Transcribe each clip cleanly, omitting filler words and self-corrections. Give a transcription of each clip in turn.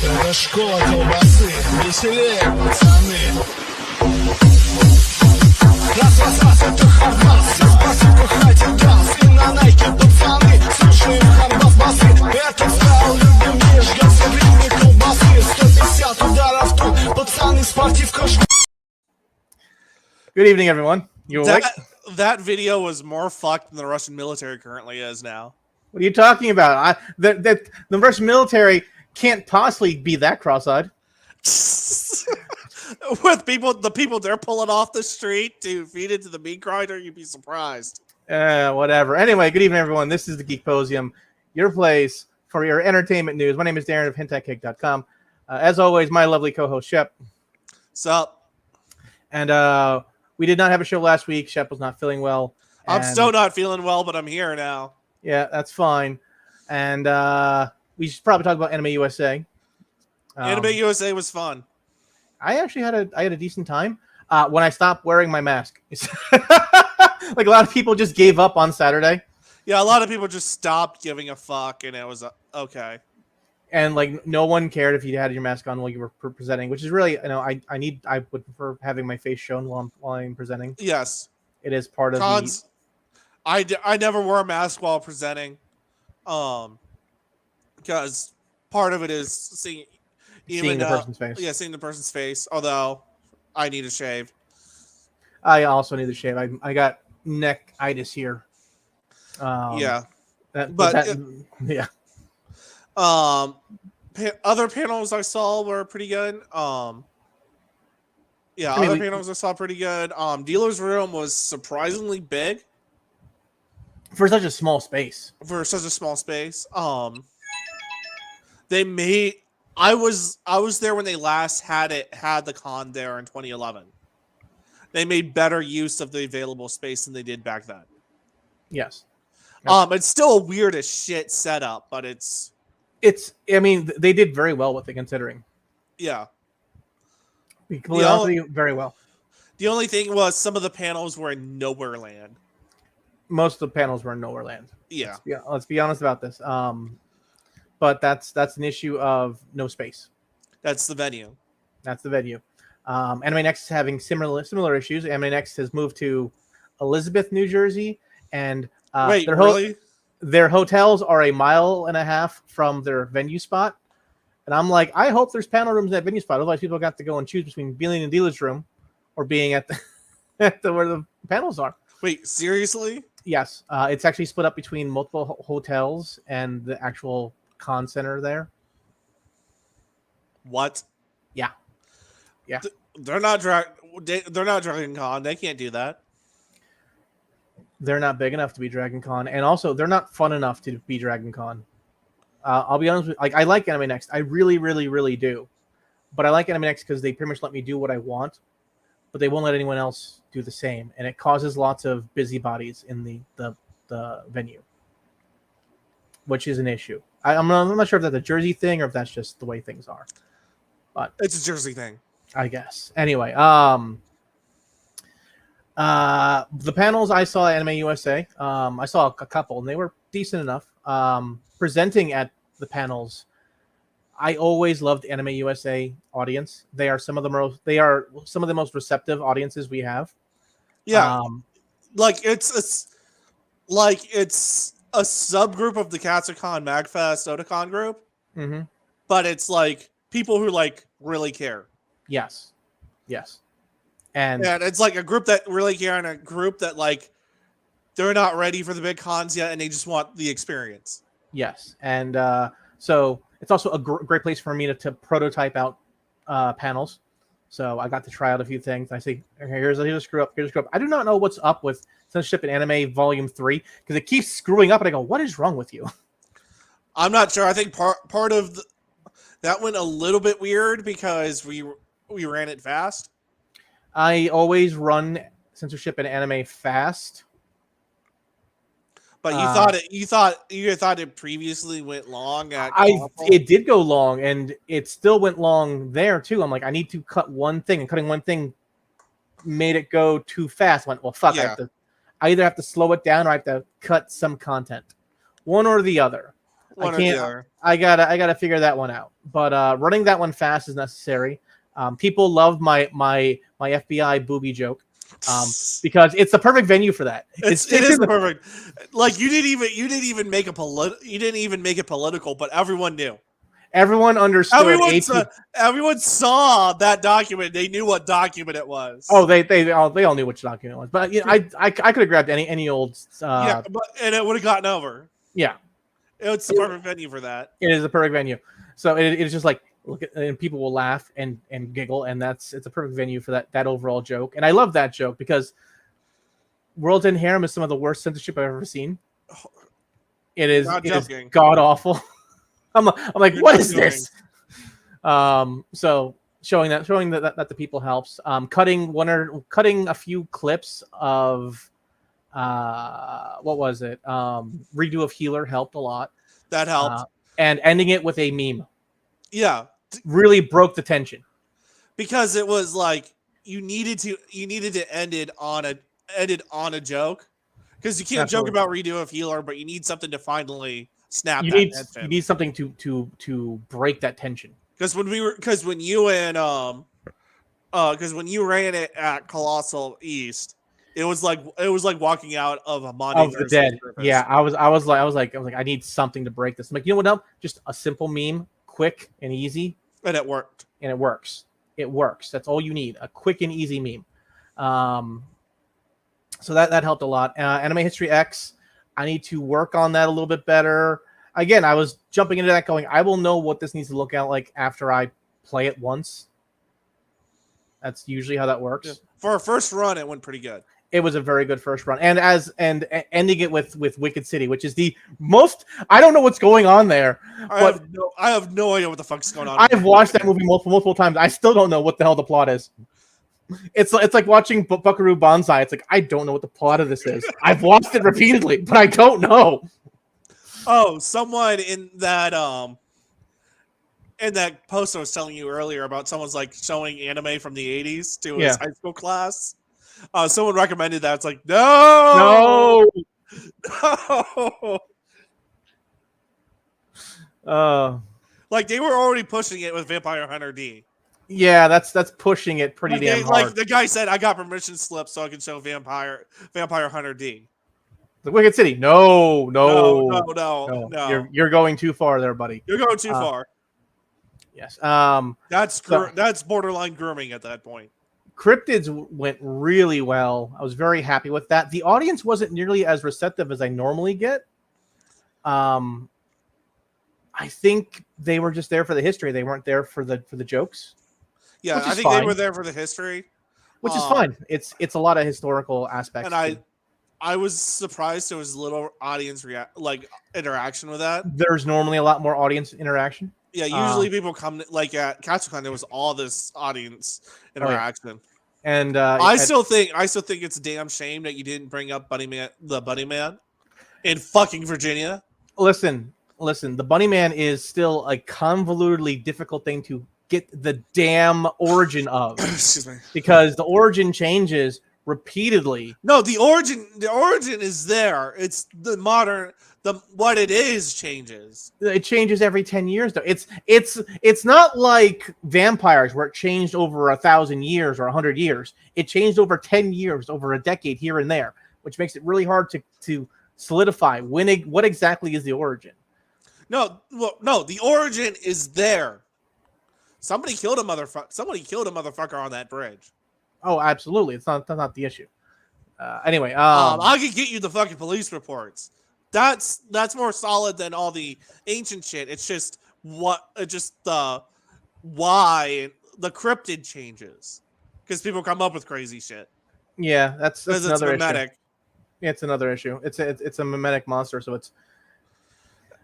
Это школа колбасы, веселее, пацаны. Раз, это хардбас, спасибо, хватит даст. И на найке, пацаны, слушаем хардбас басы. Этот стайл любим, не ждем согревной колбасы. 150 ударов тут, пацаны, спортивка. Good evening, everyone. You awake? That video was more fucked than the Russian military currently is now. What are you talking about? The Russian military can't possibly be that cross-eyed. With the people they're pulling off the street to feed it to the meat grinder, you'd be surprised. Whatever. Anyway, good evening, everyone. This is the Geek Posium, your place for your entertainment news. My name is Darren of HentaiCake.com. As always, my lovely co-host, Shep. Sup? And we did not have a show last week. Shep was not feeling well. I'm still not feeling well, but I'm here now. Yeah, that's fine. And we should probably talk about AnimeUSA. AnimeUSA was fun. I actually had a decent time when I stopped wearing my mask. Like a lot of people just gave up on Saturday. Yeah, a lot of people just stopped giving a fuck, and it was okay. And like no one cared if you had your mask on while you were presenting, which is really, I would prefer having my face shown while I'm presenting. Yes, it is part of cons. I never wore a mask while presenting, because part of it is seeing the person's face. Yeah, seeing the person's face. Although I need a shave. I also need a shave. I got neck-itis here. Yeah, yeah. Other panels I saw were pretty good. Panels I saw pretty good. Dealer's room was surprisingly big for such a small space. They made. I was there when they last had the con there in 2011. They made better use of the available space than they did back then. Yes. It's still a weird as shit setup, but it's. I mean, they did very well with it considering. Yeah. Very well. The only thing was some of the panels were in nowhere land. Most of the panels were in nowhere land. Yeah. Let's be honest about this. But that's an issue of no space. That's the venue. Anime Next is having similar issues. Anime Next has moved to Elizabeth, New Jersey, and really? Their hotels are 1.5 miles from their venue spot. And I'm like, I hope there's panel rooms in that venue spot. Otherwise, people got to go and choose between being in the dealer's room or being at the where the panels are. Wait, seriously? Yes. It's actually split up between multiple hotels and the actual con center there. What? Yeah. They're not Dragon Con. They can't do that. They're not big enough to be Dragon Con, and also they're not fun enough to be Dragon Con. I'll be honest with you, I like Anime Next. I really, really, really do. But I like Anime Next because they pretty much let me do what I want, but they won't let anyone else do the same, and it causes lots of busybodies in the venue, which is an issue. I'm not sure if that's a Jersey thing or if that's just the way things are. But it's a Jersey thing, I guess. Anyway, the panels I saw at AnimeUSA, I saw a couple, and they were decent enough. Presenting at the panels, I always loved AnimeUSA audience. They are some of the most receptive audiences we have. Yeah, it's a subgroup of the Katsucon Magfest Otakon group, but it's like people who like really care. Yes. And it's like a group that really care and a group that like they're not ready for the big cons yet and they just want the experience. Yes. And so it's also a great place for me to prototype out panels. So I got to try out a few things. I say, okay, here's a screw up. I do not know what's up with Censorship in Anime Volume 3 because it keeps screwing up and I go, what is wrong with you? I'm not sure. I think part of that went a little bit weird because we ran it fast. I always run Censorship in Anime fast. But you thought it previously went long at it did go long and it still went long there too. I'm like, I need to cut one thing, and cutting one thing made it go too fast. I went, well, fuck, yeah. I either have to slow it down or I have to cut some content. One or the other. One I or the can't. other. I gotta figure that one out. But running that one fast is necessary. People love my FBI booby joke, because it's the perfect venue for that. It is perfect. Like you didn't even make it political, but everyone knew. Everyone understood. Everyone saw that document. They knew what document it was. Oh, they all knew which document it was. But you know, I could have grabbed any old. Yeah, and it would have gotten over. Yeah, It's the perfect venue for that. it is a perfect venue. So it's just like look at, and people will laugh and giggle, and it's a perfect venue for that overall joke. And I love that joke because World's End Harem is some of the worst censorship I've ever seen. It is god awful. I'm like, what is this? So showing that the people helps. Cutting a few clips of what was it? Redo of Healer helped a lot. That helped. And ending it with a meme. Yeah. Really broke the tension. Because it was like you needed to end it on a joke. Because you can't joke about Redo of Healer, but you need something to finally snap you need something to break that tension. Because when you ran it at Colossal East, it was like walking out of a Monday of the dead. Surface. Yeah, I was like I need something to break this. I'm like, you know what? No, just a simple meme, quick and easy, and it worked. And it works. It works. That's all you need. A quick and easy meme. So that helped a lot. Anime History X, I need to work on that a little bit better. Again, I was jumping into that going, I will know what this needs to look out like after I play it once. That's usually how that works. Yeah. For a first run, it went pretty good. It was a very good first run. And ending it with Wicked City, which is the most, I don't know what's going on there. I have no idea what the fuck's going on. I've watched that movie multiple times. I still don't know what the hell the plot is. It's like watching Buckaroo Banzai. It's like, I don't know what the plot of this is. I've watched it repeatedly, but I don't know. Oh, someone in that post I was telling you earlier about someone's like showing anime from the 80s to his high school class. Someone recommended that. It's like, no. Like they were already pushing it with Vampire Hunter D. Yeah, that's pushing it pretty damn hard. Like the guy said, I got permission slip so I can show Vampire Hunter D. The Wicked City. No. You're going too far there, buddy. You're going too far. Yes. That's borderline grooming at that point. Cryptids went really well. I was very happy with that. The audience wasn't nearly as receptive as I normally get. I think they were just there for the history. They weren't there for the jokes. Yeah, I think they were there for the history, which is fine. It's a lot of historical aspects. And I was surprised there was little audience interaction with that. There's normally a lot more audience interaction. Yeah, usually people come like at Katsucon. There was all this audience interaction. Oh, yeah. And I still think it's a damn shame that you didn't bring up the Bunny Man in fucking Virginia. Listen. The Bunny Man is still a convolutedly difficult thing to get the damn origin of. Excuse me. Because the origin changes repeatedly. No, the origin is there. It's what it is changes. It changes every 10 years though. It's not like vampires where it changed over 1,000 years or 100 years. It changed over 10 years, over a decade here and there, which makes it really hard to solidify what exactly is the origin. No, the origin is there. Somebody killed a motherfucker on that bridge. Oh, absolutely. That's not the issue. Anyway, I could get you the fucking police reports. That's more solid than all the ancient shit. It's just why the cryptid changes because people come up with crazy shit. Yeah, that's another issue. Mimetic. Yeah, it's another issue. It's a mimetic monster, so it's.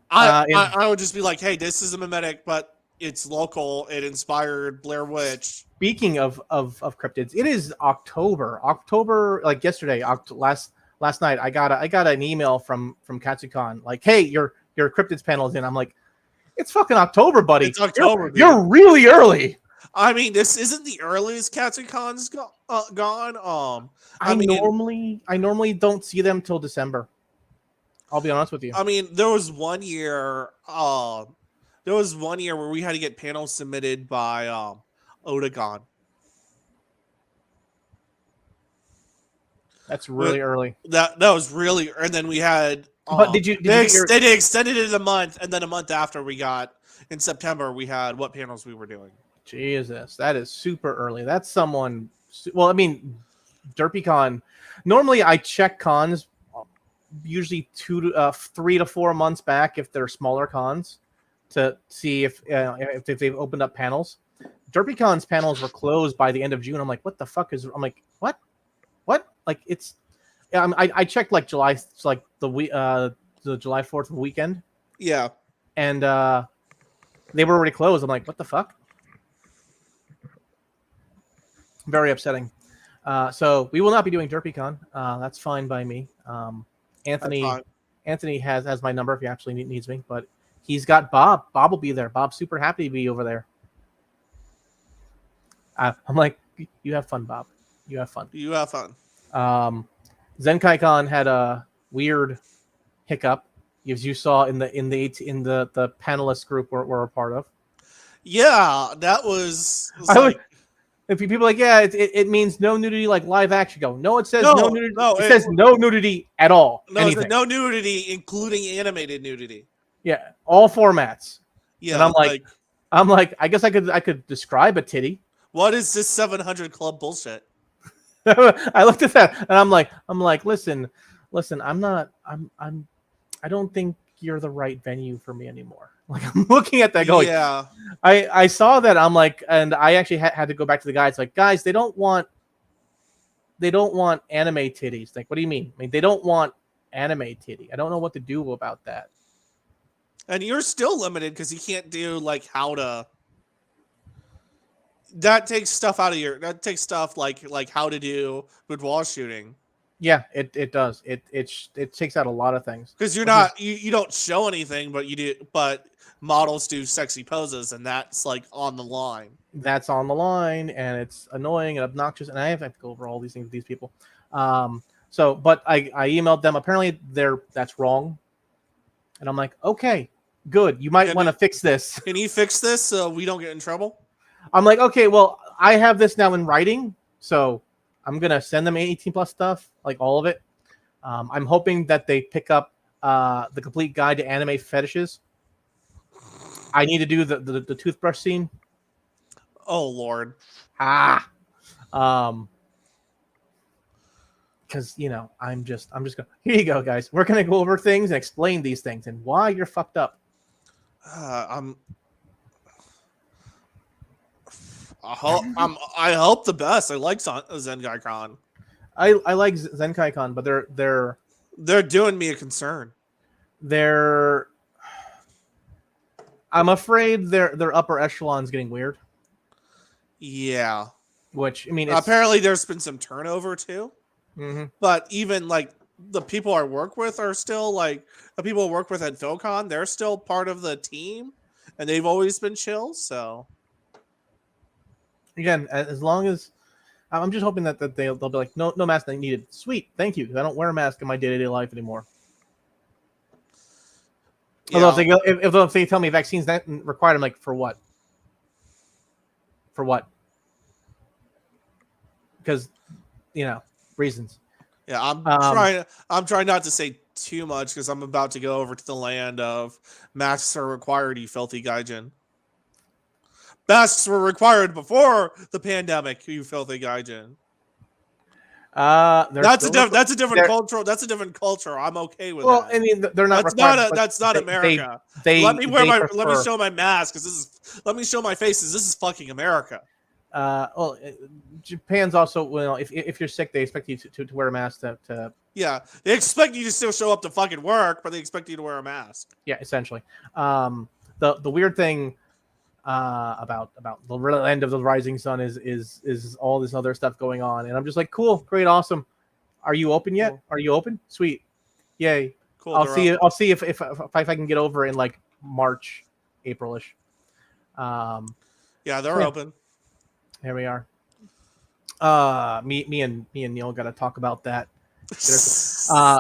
I would just be like, hey, this is a mimetic, but it's local. It inspired Blair Witch. Speaking of cryptids, it is October, like yesterday, last night. I got an email from Katsucon like, hey, your cryptids panel is in. I'm like, it's fucking October, buddy. It's October. You're really early. I mean, this isn't the earliest Katsucon's gone. I normally don't see them till December. I'll be honest with you. I mean, there was one year. There was one year where we had to get panels submitted by Otagon. That's really early. That was really, and then we had. But did you get your? They extended it a month, and then a month after we got in September, we had what panels we were doing. Jesus, that is super early. That's someone. Well, I mean, DerpyCon. Normally, I check cons usually 3 to 4 months back if they're smaller cons to see if they've opened up panels. DerpyCon's panels were closed by the end of June. I'm like, what the fuck is? I'm like, what? Like it's. Yeah, I checked like July. It's like the July 4th weekend. Yeah, and they were already closed. I'm like, what the fuck? Very upsetting. So we will not be doing DerpyCon. That's fine by me. Anthony has my number if he actually needs me, but he's got Bob. Bob will be there. Bob's super happy to be over there. I'm like, you have fun, Bob. You have fun. You have fun. ZenkaiCon had a weird hiccup, as you saw in the panelist group we're a part of. Yeah, that was. If people are like, yeah, it means no nudity like live action. Go, no, it says no nudity. No, it says no nudity at all. No, no nudity, including animated nudity. Yeah, all formats. Yeah, and I'm like, I guess I could describe a titty. What is this 700 Club bullshit? I looked at that and I'm like, listen, I don't think you're the right venue for me anymore. Like I'm looking at that going, yeah. I saw that. I'm like, and I actually had to go back to the guys. Like, guys, they don't want anime titties. Like, what do you mean? I mean, they don't want anime titty. I don't know what to do about that. And you're still limited because you can't do like how to. That takes stuff out of your. That takes stuff like how to do boudoir shooting. Yeah, it does. It takes out a lot of things because you're not you don't show anything, but you do. But models do sexy poses, and that's like on the line. That's on the line, and it's annoying and obnoxious. And I have to go over all these things with these people. So, but I emailed them. Apparently, that's wrong. And I'm like, okay, good. You might want to fix this. Can you fix this so we don't get in trouble? I'm like, okay, well, I have this now in writing, so I'm gonna send them 18 plus stuff, like all of it. I'm hoping that they pick up the complete guide to anime fetishes. I need to do the toothbrush scene. Oh Lord. Because I'm just going. Here you go, guys. We're gonna go over things and explain these things and why you're fucked up. I hope the best. I like ZenkaiCon. I like ZenkaiCon, but they're doing me a concern. I'm afraid their upper echelon's getting weird. Yeah. Which I mean, apparently there's been some turnover too. Mm-hmm. But even like the people I work with are still like the people I work with at PhilCon. They're still part of the team, and they've always been chill. So. Again, as long as I'm just hoping that they'll be like, no mask needed. Sweet, thank you. I don't wear a mask in my day-to-day life anymore. Yeah. Although if they tell me vaccines that required, I'm like, for what? For what? Because reasons. Yeah, I'm trying not to say too much because I'm about to go over to the land of masks are required, you filthy gaijin. Masks were required before the pandemic, you filthy gaijin. That's a different culture. That's a different culture. I'm okay with that. Well, I mean, they're not. That's not America. Let me show my mask because let me show my faces. This is fucking America. Well, Japan's also if you're sick, they expect you to wear a mask to. Yeah, they expect you to still show up to fucking work, but they expect you to wear a mask. Yeah, essentially. The weird thing. About the end of the rising sun is all this other stuff going on, and I'm just like, cool, great, awesome. Are you open yet? Cool. Are you open? Sweet, yay. Cool. I'll see if I can get over in like March, April-ish. Yeah, they're open. Here we are. Me and Neil got to talk about that.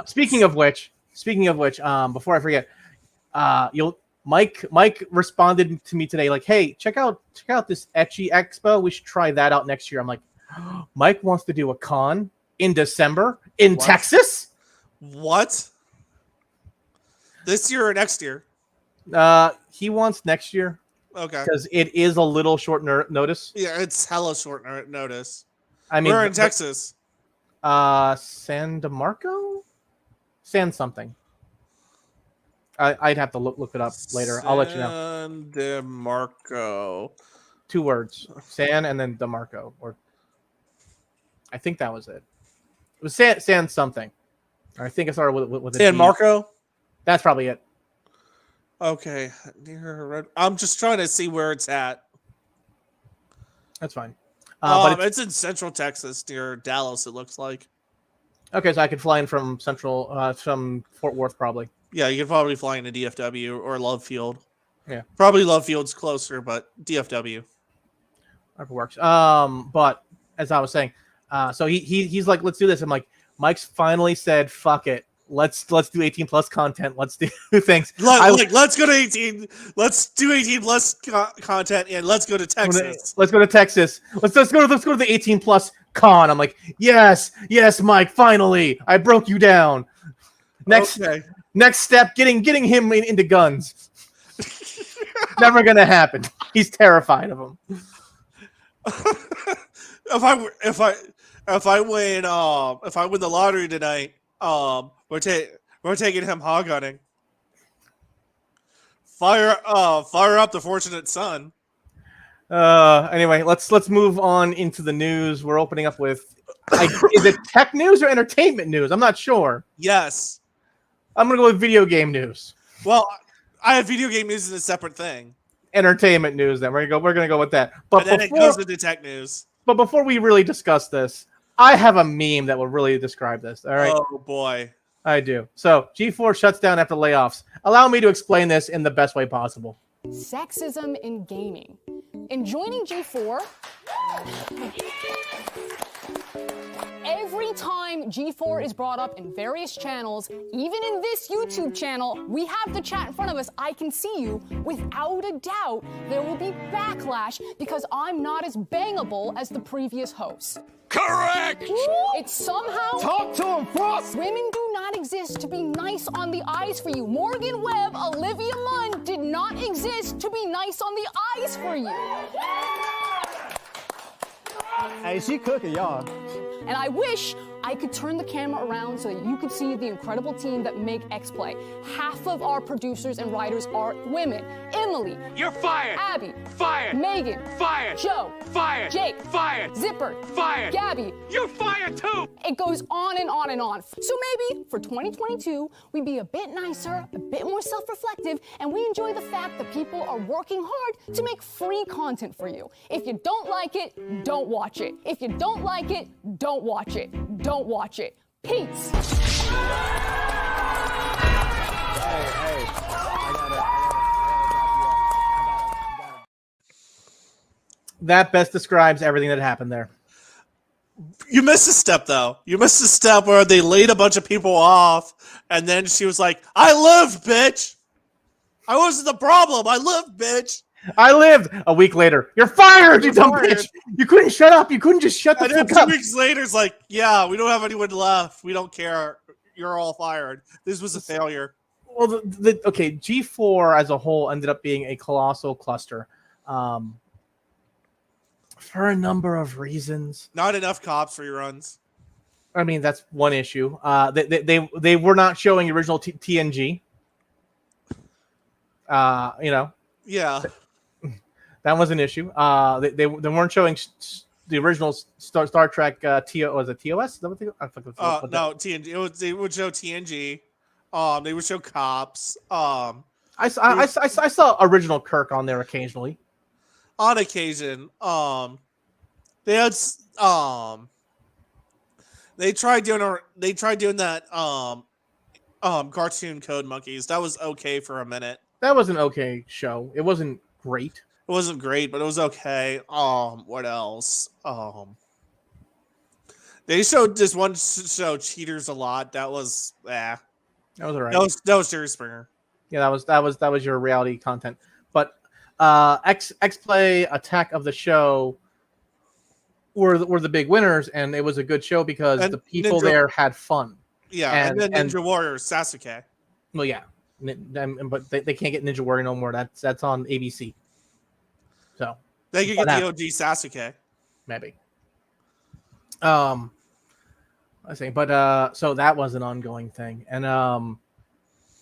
Speaking of which, Speaking of which, before I forget, Mike responded to me today like, "Hey, check out this Ecchi Expo. We should try that out next year." I'm like, Mike wants to do a con in December in Texas. What? This year or next year? He wants next year. Okay. Because it is a little short notice. Yeah, it's hella short notice. I mean, we're in Texas. San DeMarco? San something. I'd have to look it up later. I'll let you know. San DeMarco. 2 words. San and then DeMarco. Or I think that was it. It was San something. Or I think it started with San Marco? That's probably it. Okay. I'm just trying to see where it's at. That's fine. But it's in Central Texas near Dallas, it looks like. Okay, so I could fly in from from Fort Worth probably. Yeah, you could probably fly into DFW or Love Field. Yeah. Probably Love Field's closer, but DFW. Whatever works. But as I was saying, so he's like, let's do this. I'm like, Mike's finally said, fuck it. Let's do 18 plus content. Let's do things. Let's go to 18. Let's do 18 plus content and let's go to Texas. Let's go to Texas. Let's go to the 18 plus con. I'm like, yes, Mike. Finally, I broke you down. Next step, getting him into guns. Never gonna happen. He's terrified of them. If I win the lottery tonight, we're taking him hog hunting. Fire up the fortunate son. Anyway, let's move on into the news. We're opening up with is it tech news or entertainment news? I'm not sure. Yes. I'm gonna go with video game news. Well, I have video game news as a separate thing. Entertainment news. Then we're gonna go with that. But and then it goes into tech news. But before we really discuss this, I have a meme that will really describe this. All right. Oh boy. I do. So G4 shuts down after layoffs. Allow me to explain this in the best way possible. Sexism in gaming. In joining G4, every time G4 is brought up in various channels, even in this YouTube channel, we have the chat in front of us. I can see you. Without a doubt, there will be backlash because I'm not as bangable as the previous host. Correct! It's somehow... Talk to him, Frost! Women do not exist to be nice on the eyes for you. Morgan Webb, Olivia Munn did not exist to be nice on the eyes for you. Hey, she cooking, y'all. And I wish I could turn the camera around so that you could see the incredible team that make X-Play. Half of our producers and writers are women. Emily. You're fired! Abby. Fired! Megan. Fired! Joe. Fired! Jake. Fired! Zipper. Fired! Gabby. You're fired too! It goes on and on and on. So maybe for 2022, we'd be a bit nicer, a bit more self-reflective, and we enjoy the fact that people are working hard to make free content for you. If you don't like it, don't watch it. If you don't like it, don't watch it. Don't watch it. Peace. That best describes everything that happened there. You missed a step, though. You missed a step where they laid a bunch of people off, and then she was like, I lived, bitch! I wasn't the problem. I lived, bitch! I lived. A week later, you're fired, you dumb bitch! You couldn't shut up. You couldn't just shut the And then fuck up. 2 weeks later, it's like, yeah, we don't have anyone left. We don't care. You're all fired. This was a failure. Well, okay, G4 as a whole ended up being a colossal cluster. For a number of reasons. Not enough cops for your runs. I mean, that's one issue. They were not showing original TNG. Yeah. That was an issue. They weren't showing the original Star Trek was it TOS? Is that what No, TNG. They would show TNG. They would show cops. I saw original Kirk on there occasionally. On occasion, they had they tried doing that cartoon Code Monkeys. That was okay for a minute. That was an okay show. It wasn't great. It wasn't great, but it was okay. What else? They showed this one show, Cheaters, a lot. That was That was all right. That was Jerry Springer. Yeah, that was your reality content. But X Play, Attack of the Show were the big winners, and it was a good show because And the people Ninja- there had fun. Yeah, and then Ninja Warrior Sasuke. Well, yeah, but they can't get Ninja Warrior no more. That's on ABC. So They could get the OG Sasuke. Maybe. I see, but so that was an ongoing thing, and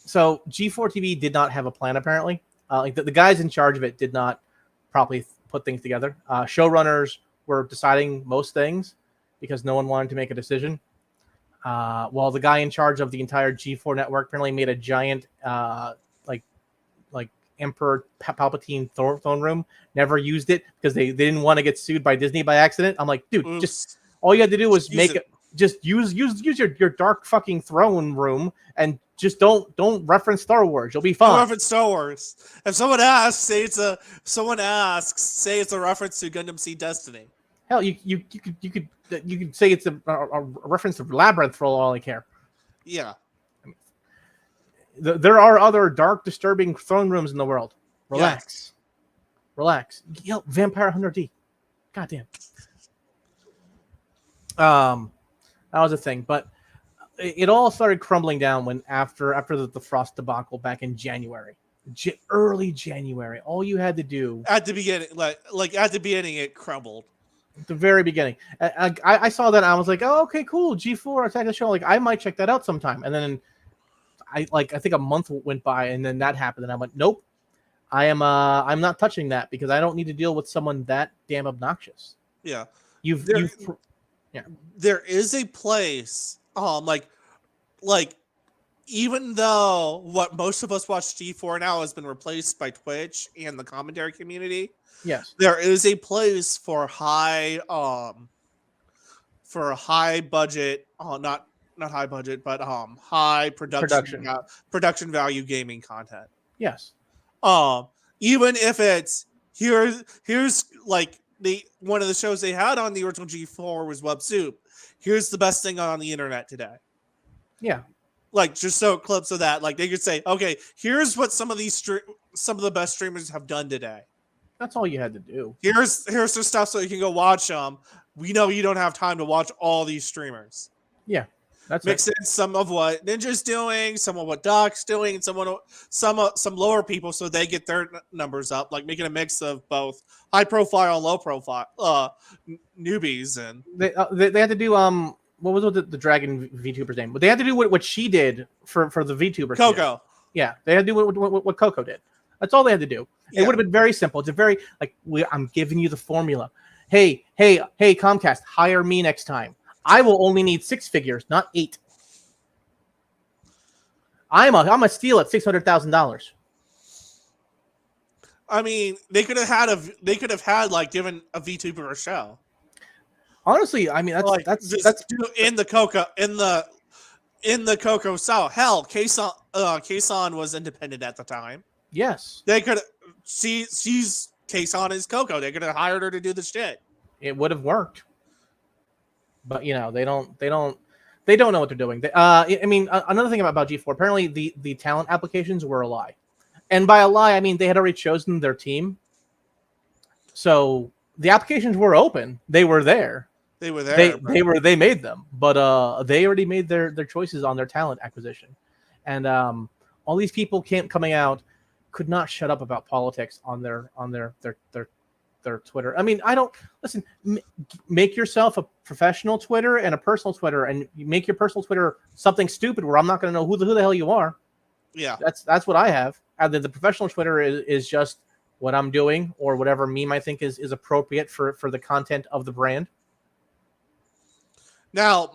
so G4 TV did not have a plan apparently. Like the guys in charge of it did not properly put things together. Showrunners were deciding most things because no one wanted to make a decision. While the guy in charge of the entire G4 network apparently made a giant like Emperor Palpatine throne room, never used it because they didn't want to get sued by Disney by accident. I'm like, dude, just all you had to do was make it. Just use your dark fucking throne room and just don't reference Star Wars. You'll be fine. Don't reference Star Wars. If someone asks, say it's a reference to Gundam Seed Destiny. Hell, you could say it's a reference to Labyrinth for all I care. Yeah. There are other dark, disturbing throne rooms in the world. Relax. Yes. Relax. Yo, Vampire Hunter D. Goddamn. That was a thing, but it all started crumbling down when after the Frost debacle back in January, early January. All you had to do at the beginning, like at the beginning, it crumbled. At the very beginning, I saw that and I was like, oh, okay, cool. G4 Attack of the Show. Like I might check that out sometime. And then I think a month went by and then that happened and I went, nope, I'm not touching that because I don't need to deal with someone that damn obnoxious. Yeah. There is a place, like even though what most of us watch G4 now has been replaced by Twitch and the commentary community, yes, there is a place for high budget, not high budget, but high production value gaming content. Yes. Even if it's here's like one of the shows they had on the original G4 was Web Soup. Here's the best thing on the internet today. Yeah. Like just so clips of that. Like they could say, okay, here's what some of the best streamers have done today. That's all you had to do. Here's the stuff so you can go watch them. We know you don't have time to watch all these streamers. Yeah. That's mix in some of what Ninja's doing, some of what Doc's doing, and some lower people so they get their numbers up. Like making a mix of both high profile and low profile newbies. And they had to do what was the Dragon VTuber's name? But they had to do what she did for the VTuber. Coco. Yeah, they had to do what Coco did. That's all they had to do. It would have been very simple. It's a very I'm giving you the formula. Hey, Comcast, hire me next time. I will only need 6 figures, not 8. I'm a steal at $600,000. I mean, they could have had like given a VTuber a show. Honestly, I mean that's in the Coco South. Hell, Kason was independent at the time. Yes, they could. She's Kason is Coco. They could have hired her to do the shit. It would have worked. But they don't know what they're doing. I mean, another thing about G4, apparently the talent applications were a lie, and by a lie I mean they had already chosen their team. So the applications were open; they were there. They were there. They made them, but they already made their choices on their talent acquisition, and all these people coming out could not shut up about politics on their Twitter. I mean, I don't listen. Make yourself a professional Twitter and a personal Twitter, and you make your personal Twitter something stupid where I'm not going to know who the hell you are. Yeah, that's what I have. And then the professional Twitter is just what I'm doing or whatever meme I think is appropriate for the content of the brand. Now,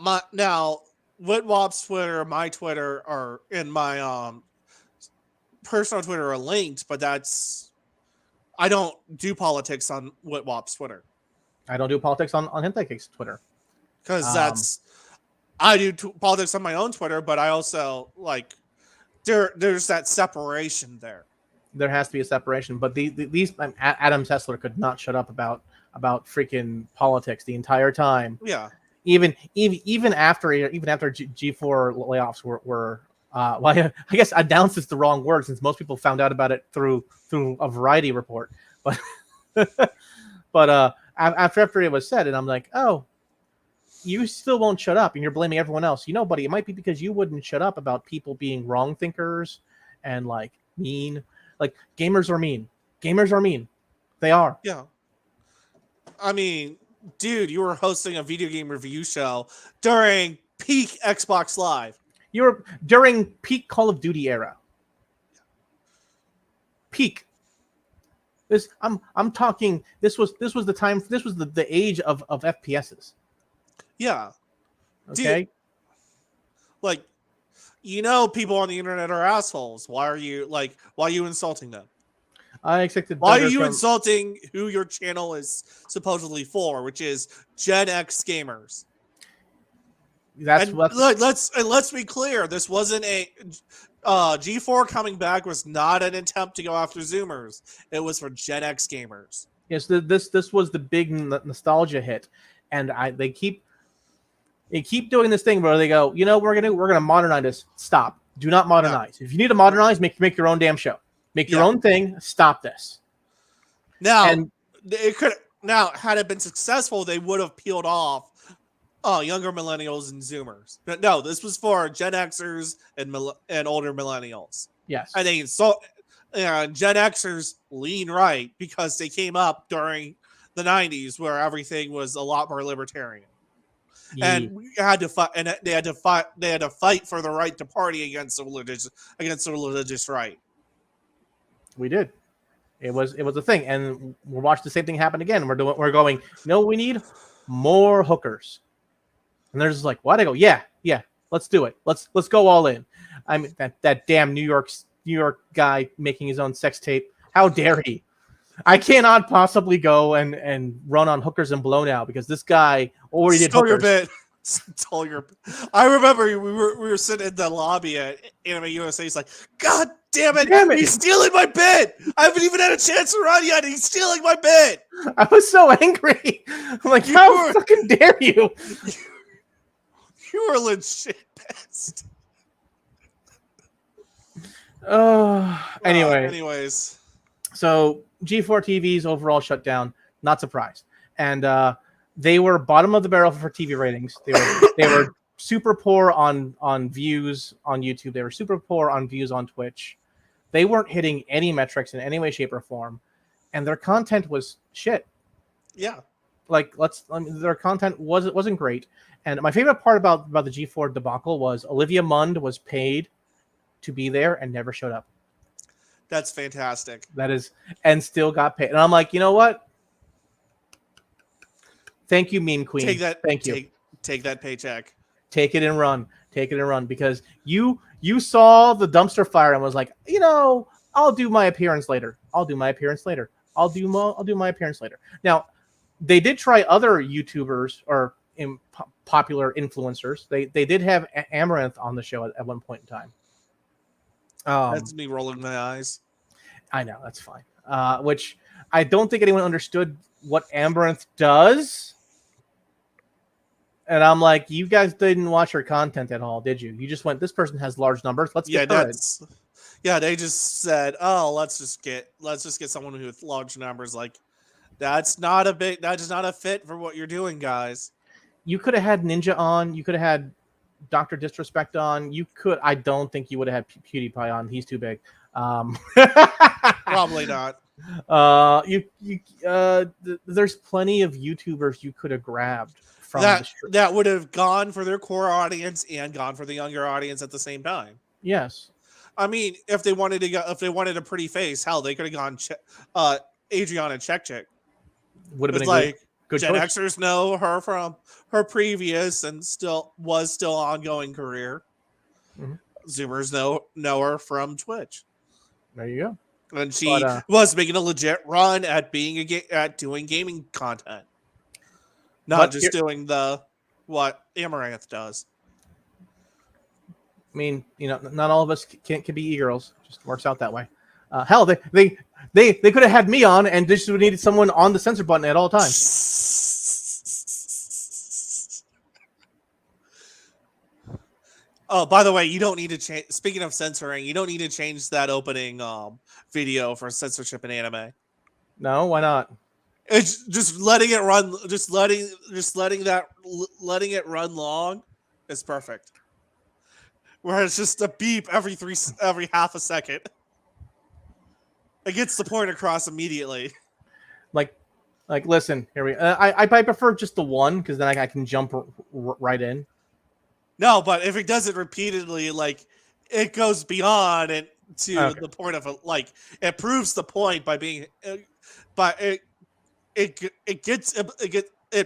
Witwop's Twitter, my Twitter, are in my personal Twitter are linked, but I don't do politics on Witwop's Twitter. I don't do politics on Hentai Cake's Twitter. Because I do politics on my own Twitter, but I also there's that separation there. There has to be a separation, but these Adam Sessler could not shut up about freaking politics the entire time. Yeah. Even after G4 layoffs Well, I guess announced is the wrong word since most people found out about it through a Variety report. But but after it was said, and I'm like, oh, you still won't shut up, and you're blaming everyone else. You know, buddy, it might be because you wouldn't shut up about people being wrong thinkers and like mean. Like gamers are mean. Gamers are mean. They are. Yeah. I mean, dude, you were hosting a video game review show during peak Xbox Live. You were during peak Call of Duty era. Peak. I'm talking. This was the time. This was the age of FPSs. Yeah. Okay. Dude, like, you know, people on the internet are assholes. Why are you insulting them? I expected. Why are you insulting who your channel is supposedly for, which is Gen X gamers? Let's be clear. This wasn't a G4 coming back was not an attempt to go after Zoomers. It was for Gen X gamers. Yes, this was the big nostalgia hit, and they keep doing this thing where they go, you know, we're gonna modernize this. Stop. Do not modernize. If you need to modernize, make your own damn show. Make your own thing. Stop this. Now, had it been successful, they would have peeled off younger millennials and Zoomers. But no, this was for Gen Xers and older millennials. Yes. And Gen Xers lean right because they came up during the 90s where everything was a lot more libertarian. Yeah. And we had to fight, and they had to fight for the right to party against the religious right. We did. It was a thing, and we're watching the same thing happen again. We're going. You know what we need? More hookers. And they're just like, what? I go, yeah. Let's do it. Let's go all in. I mean, that damn New York guy making his own sex tape. How dare he? I cannot possibly go and run on hookers and blow now because this guy already did hookers. Your bit. Stole your. I remember we were sitting in the lobby at AnimeUSA. He's like, God damn it! He's stealing my bit. I haven't even had a chance to run yet. He's stealing my bit. I was so angry. I'm like, how fucking dare you? You are legit pissed. Anyways. So G4 TVs overall shut down. Not surprised. And they were bottom of the barrel for TV ratings. They were super poor on views on YouTube. They were super poor on views on Twitch. They weren't hitting any metrics in any way, shape, or form, and their content was shit. Yeah, their content wasn't great. And my favorite part about the G4 debacle was Olivia Munn was paid to be there and never showed up. That's fantastic. That is, and still got paid. And I'm like, you know what? Thank you, meme queen. Take that. Thank you. Take that paycheck. Take it and run. Take it and run because you saw the dumpster fire and was like, you know, I'll do my appearance later. Now, they did try other YouTubers or popular influencers. They did have Amaranth on the show at one point in time. That's me rolling my eyes. I know, that's fine. Which I don't think anyone understood what Amaranth does. And I'm like, you guys didn't watch her content at all, did you? You just went, this person has large numbers. Let's get her. Yeah, they just said, oh, let's just get someone who with large numbers. Like, that's not a fit for what you're doing, guys. You could have had Ninja on. You could have had Dr. Disrespect on. I don't think you would have had PewDiePie on. He's too big. Probably not. There's plenty of YouTubers you could have grabbed from that would have gone for their core audience and gone for the younger audience at the same time. Yes. I mean, if they wanted a pretty face, hell, they could have gone Adriana Chek. Would have been like good Gen choice. Xers know her from her previous and still ongoing career. Mm-hmm. Zoomers know her from Twitch. There you go. And she was making a legit run at doing gaming content, not just doing what Amaranth does. I mean, you know, not all of us can be e-girls. It just works out that way. Hell, they could have had me on and just needed someone on the censor button at all times. Oh, by the way, you don't need to change. Speaking of censoring, you don't need to change that opening video for censorship in anime. No, why not? It's just letting it run. Letting it run long is perfect. Where it's just a beep every half a second. It gets the point across immediately. Like, listen, here we. I prefer just the one because then I can jump right in. No, but if it does it repeatedly, like it goes beyond it to the point of it proves the point by being, but it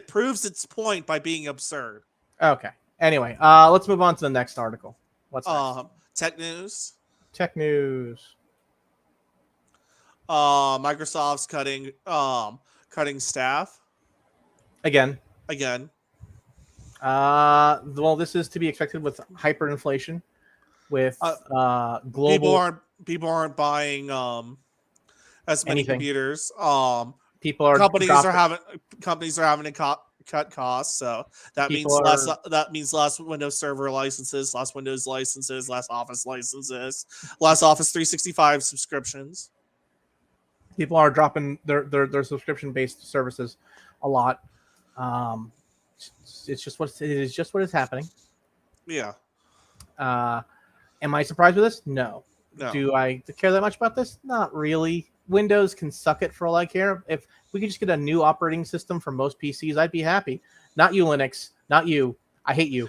proves its point by being absurd. Okay. Anyway, let's move on to the next article. What's next? Tech news. Tech news. Microsoft's cutting staff Again. Well, this is to be expected with hyperinflation, with global. People aren't buying as many anything. computers. People are companies are having to cut costs, so that means less Windows Server licenses, less Windows licenses, less Office licenses, less Office 365 subscriptions. People are dropping their subscription-based services a lot. It is just what is happening. Yeah. Am I surprised with this? No. Do I care that much about this? Not really. Windows can suck it for all I care. If we could just get a new operating system for most PCs, I'd be happy. Not you, Linux. Not you. I hate you.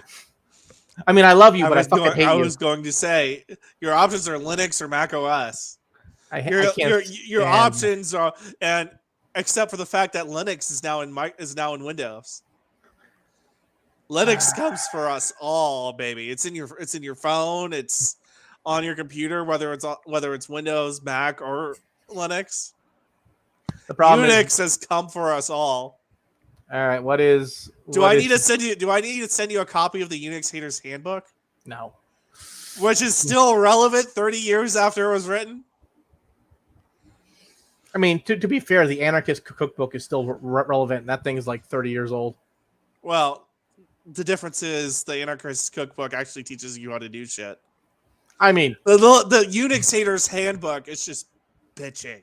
I mean, I love you, but I fucking hate you. I was going to say your options are Linux or Mac OS. Your options are, and except for the fact that Linux is now in Windows. Linux comes for us all, baby. It's in your phone. It's on your computer, whether it's Windows, Mac, or Linux. The problem Unix has come for us all. All right, Do I need to send you a copy of the Unix Haters Handbook? No. Which is still relevant 30 years after it was written? I mean, to be fair, the Anarchist Cookbook is still relevant. That thing is like 30 years old. Well, the difference is the Anarchist Cookbook actually teaches you how to do shit. I mean, the Unix Haters Handbook is just bitching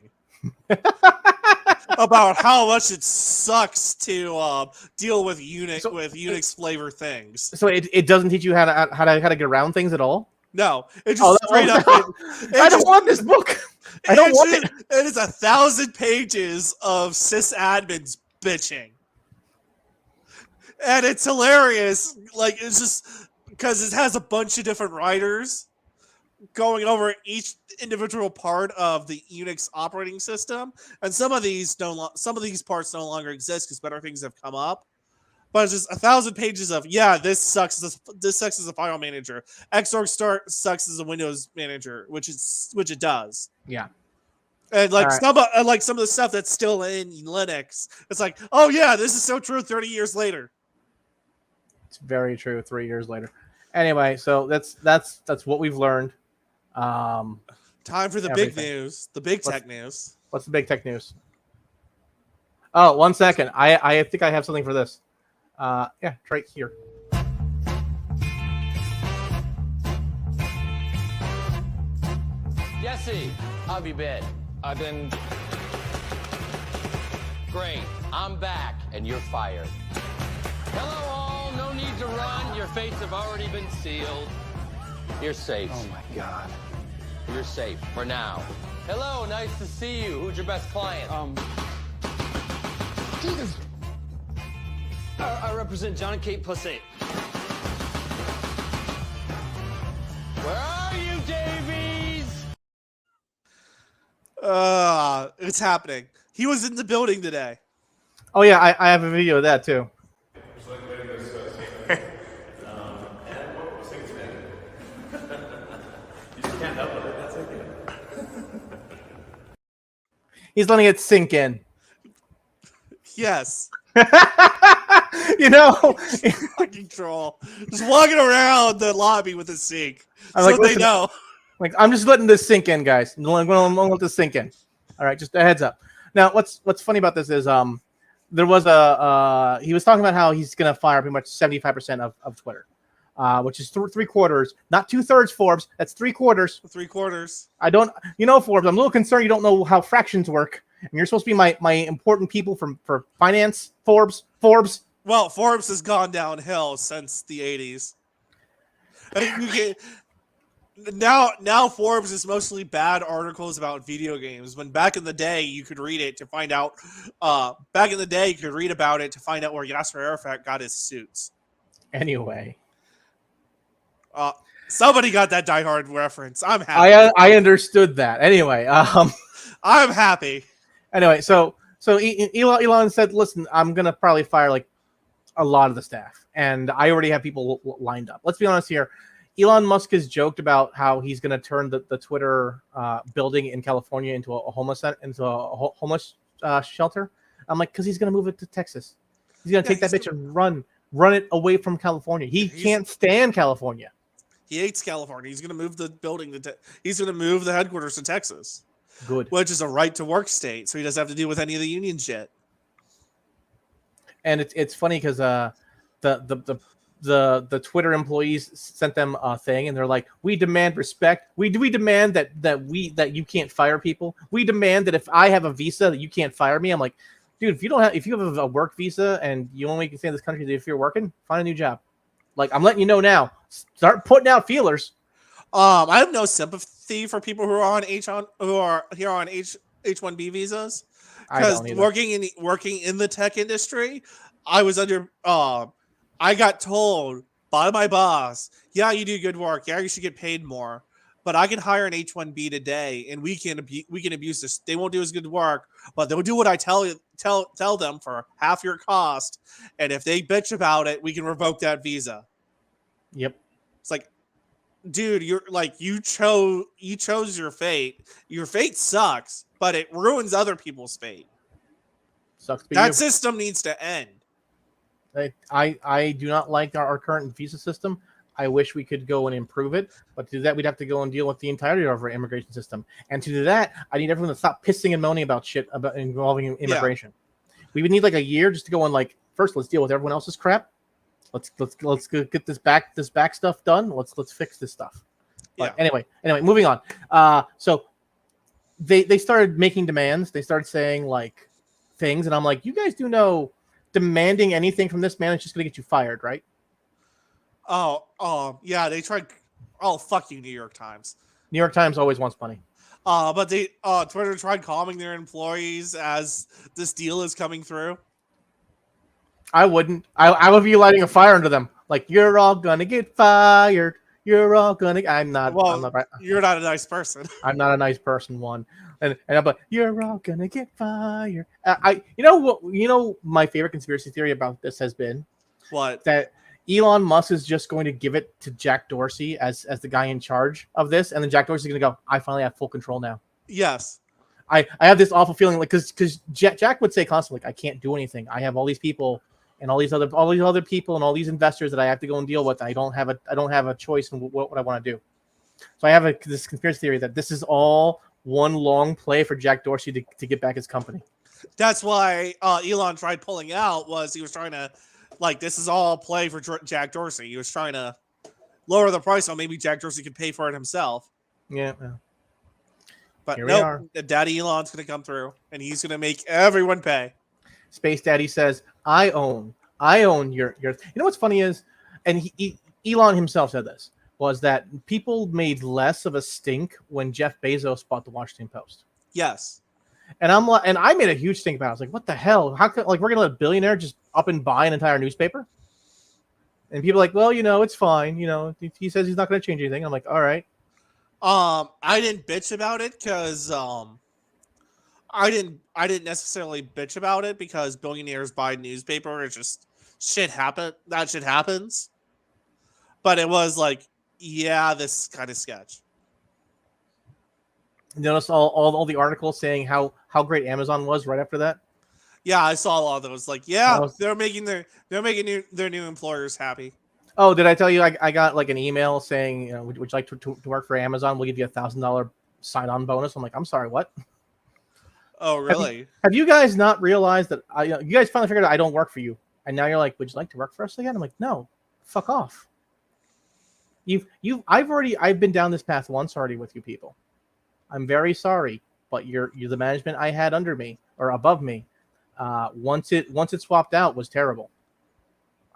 about how much it sucks to deal with Unix flavor things. So it doesn't teach you how to get around things at all? No, it just straight up. I don't want this book. I don't want it. It is 1,000 pages of sysadmins bitching, and it's hilarious. Like, it's just because it has a bunch of different writers going over each individual part of the Unix operating system, and some of these parts no longer exist because better things have come up. But it's just 1,000 pages of this sucks. This sucks as a file manager. Xorg Start sucks as a Windows manager, which it does. Yeah. And some of the stuff that's still in Linux, it's like, oh yeah, this is so true 30 years later. It's very true 3 years later. Anyway, so that's what we've learned. Time for the big news, the big tech news. What's the big tech news? Oh, 1 second. I think I have something for this. Yeah, right here. Jesse, how have you been? I've been great. I'm back, and you're fired. Hello, all. No need to run. Your fates have already been sealed. You're safe. Oh my God. You're safe for now. Hello, nice to see you. Who's your best client? Jesus. I represent John and Kate +8. Where are you, Davies? It's happening. He was in the building today. Oh yeah, I have a video of that too. He's letting it sink in. Yes. You know, Fucking troll. Just walking around the lobby with a sink. They know. Like, I'm just letting this sink in, guys. I'm gonna let this sink in. All right, just a heads up. Now, what's funny about this is there was he was talking about how he's gonna fire pretty much 75% of Twitter. which is three quarters, not 2/3, Forbes. That's 3/4. 3/4. I don't, Forbes. I'm a little concerned you don't know how fractions work, and you're supposed to be my important people for finance. Forbes. Well, Forbes has gone downhill since the 80s. Now Forbes is mostly bad articles about video games. When back in the day you could read it to find out. Back in the day you could read about it to find out where Yasser Arafat got his suits. Anyway, somebody got that Die Hard reference. I'm happy. I understood that. Anyway, I'm happy. Anyway, so Elon said, "Listen, I'm gonna probably fire like a lot of the staff, and I already have people lined up." Let's be honest here. Elon Musk has joked about how he's going to turn the Twitter building in California into a homeless shelter. I'm like, because he's going to move it to Texas. He's going to take that bitch and run it away from California. He can't stand California. He hates California. He's going to move the building. He's going to move the headquarters to Texas. Good. Which is a right to work state, so he doesn't have to deal with any of the union shit. And it's funny because the Twitter employees sent them a thing, and they're like, "We demand respect. We demand that you can't fire people. We demand that if I have a visa, that you can't fire me." I'm like, dude, if you have a work visa and you only can stay in this country if you're working, find a new job. Like, I'm letting you know now. Start putting out feelers. I have no sympathy for people who are here on H-1B visas, because working in the tech industry, I was under. I got told by my boss, "Yeah, you do good work. Yeah, you should get paid more." But I can hire an H-1B today, and we can abuse this. They won't do as good work, but they'll do what I tell them for half your cost. And if they bitch about it, we can revoke that visa. Yep. It's like, dude, you're like, you chose your fate. Your fate sucks, but it ruins other people's fate. Sucks. That system needs to end. I do not like our current visa system. I wish we could go and improve it, but to do that, we'd have to go and deal with the entirety of our immigration system. And to do that, I need everyone to stop pissing and moaning about shit about involving immigration. Yeah. We would need like a year just to go and like, first, let's deal with everyone else's crap. Let's get this back stuff done. Let's fix this stuff. But anyway, moving on. So they started making demands. They started saying like things, and I'm like, you guys do know demanding anything from this man is just going to get you fired, right? Oh, yeah, they tried. Oh, fuck you, New York Times. New York Times always wants money. But Twitter tried calming their employees as this deal is coming through. I wouldn't. I would be lighting a fire under them. Like, you're all gonna get fired. You're all gonna. I'm not. Well, I'm not, you're not a nice person. I'm not a nice person. One. And I'm like, you're all gonna get fired. You know what? You know, my favorite conspiracy theory about this has been what? That Elon Musk is just going to give it to Jack Dorsey as the guy in charge of this, and then Jack Dorsey's going to go, I finally have full control now. Yes. I have this awful feeling, like, because Jack would say constantly, like, I can't do anything. I have all these people and all these other people and all these investors that I have to go and deal with. I don't have a choice in what I want to do. So I have this conspiracy theory that this is all one long play for Jack Dorsey to get back his company. That's why Elon tried pulling out. Was he was trying to, like, this is all play for Jack Dorsey. He was trying to lower the price so maybe Jack Dorsey could pay for it himself. Yeah. But no, Daddy Elon's going to come through, and he's going to make everyone pay. Space Daddy says, I own your. You know what's funny is, and Elon himself said this, was that people made less of a stink when Jeff Bezos bought the Washington Post. Yes. And I'm like, and I made a huge stink about it. I was like, what the hell? How could, like, we're gonna let a billionaire just up and buy an entire newspaper? And people are like, well, it's fine. He says he's not gonna change anything. I'm like, all right. I didn't bitch about it because I didn't necessarily bitch about it because billionaires buy newspaper. It's just shit happen. That shit happens. But it was like, yeah, this kind of sketch. You notice all the articles saying how great Amazon was right after that. Yeah, I saw all those. Like, yeah, they're making their new employers happy. Oh, did I tell you I got like an email saying, would you like to work for Amazon? We'll give you $1,000 sign-on bonus. I'm like, I'm sorry, what? Oh, really? Have you guys not realized that you guys finally figured out I don't work for you, and now you're like, would you like to work for us again? I'm like, no, fuck off. I've been down this path once already with you people. I'm very sorry, but you're the management I had under me or above me. Once it swapped out was terrible.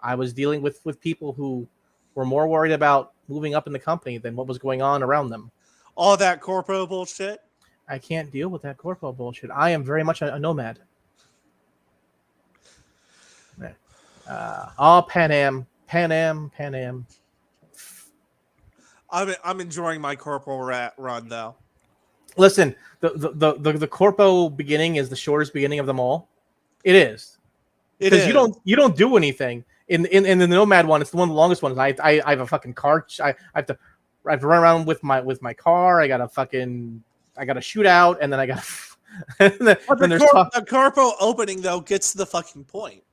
I was dealing with people who were more worried about moving up in the company than what was going on around them. All that corpo bullshit. I can't deal with that corpo bullshit. I am very much a nomad. Pan Am. I'm enjoying my corporal run though. Listen, the corpo beginning is the shortest beginning of them all. It is. Because you don't do anything. In the nomad one, it's the longest one. I have a fucking car. I have to run around with my car. I got to shoot out, and then I got. The corpo opening though gets to the fucking point.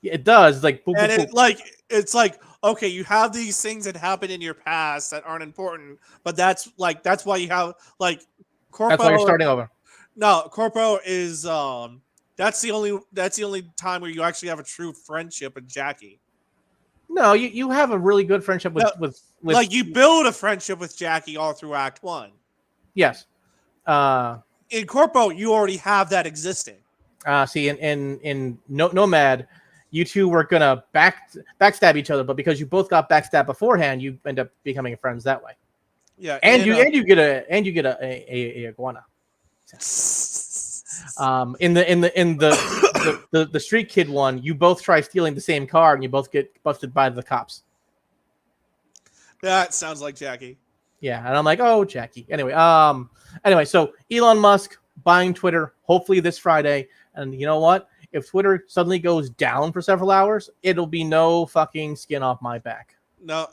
Yeah, it does. It's like, boop, and boop, boop. it's like okay, you have these things that happen in your past that aren't important, but that's why you have like corpo. That's why you're starting over. No, corpo is that's the only time where you actually have a true friendship with Jackie. No, you have a really good friendship with like you build a friendship with Jackie all through Act 1. Yes. In corpo, you already have that existing. See, in Nomad, you two were gonna backstab each other, but because you both got backstabbed beforehand, you end up becoming friends that way. Yeah, and you get a iguana. In the street kid one, you both try stealing the same car and you both get busted by the cops. That sounds like Jackie. Yeah, and I'm like, oh, Jackie. Anyway, so Elon Musk buying Twitter, hopefully this Friday. And you know what? If Twitter suddenly goes down for several hours, it'll be no fucking skin off my back. No.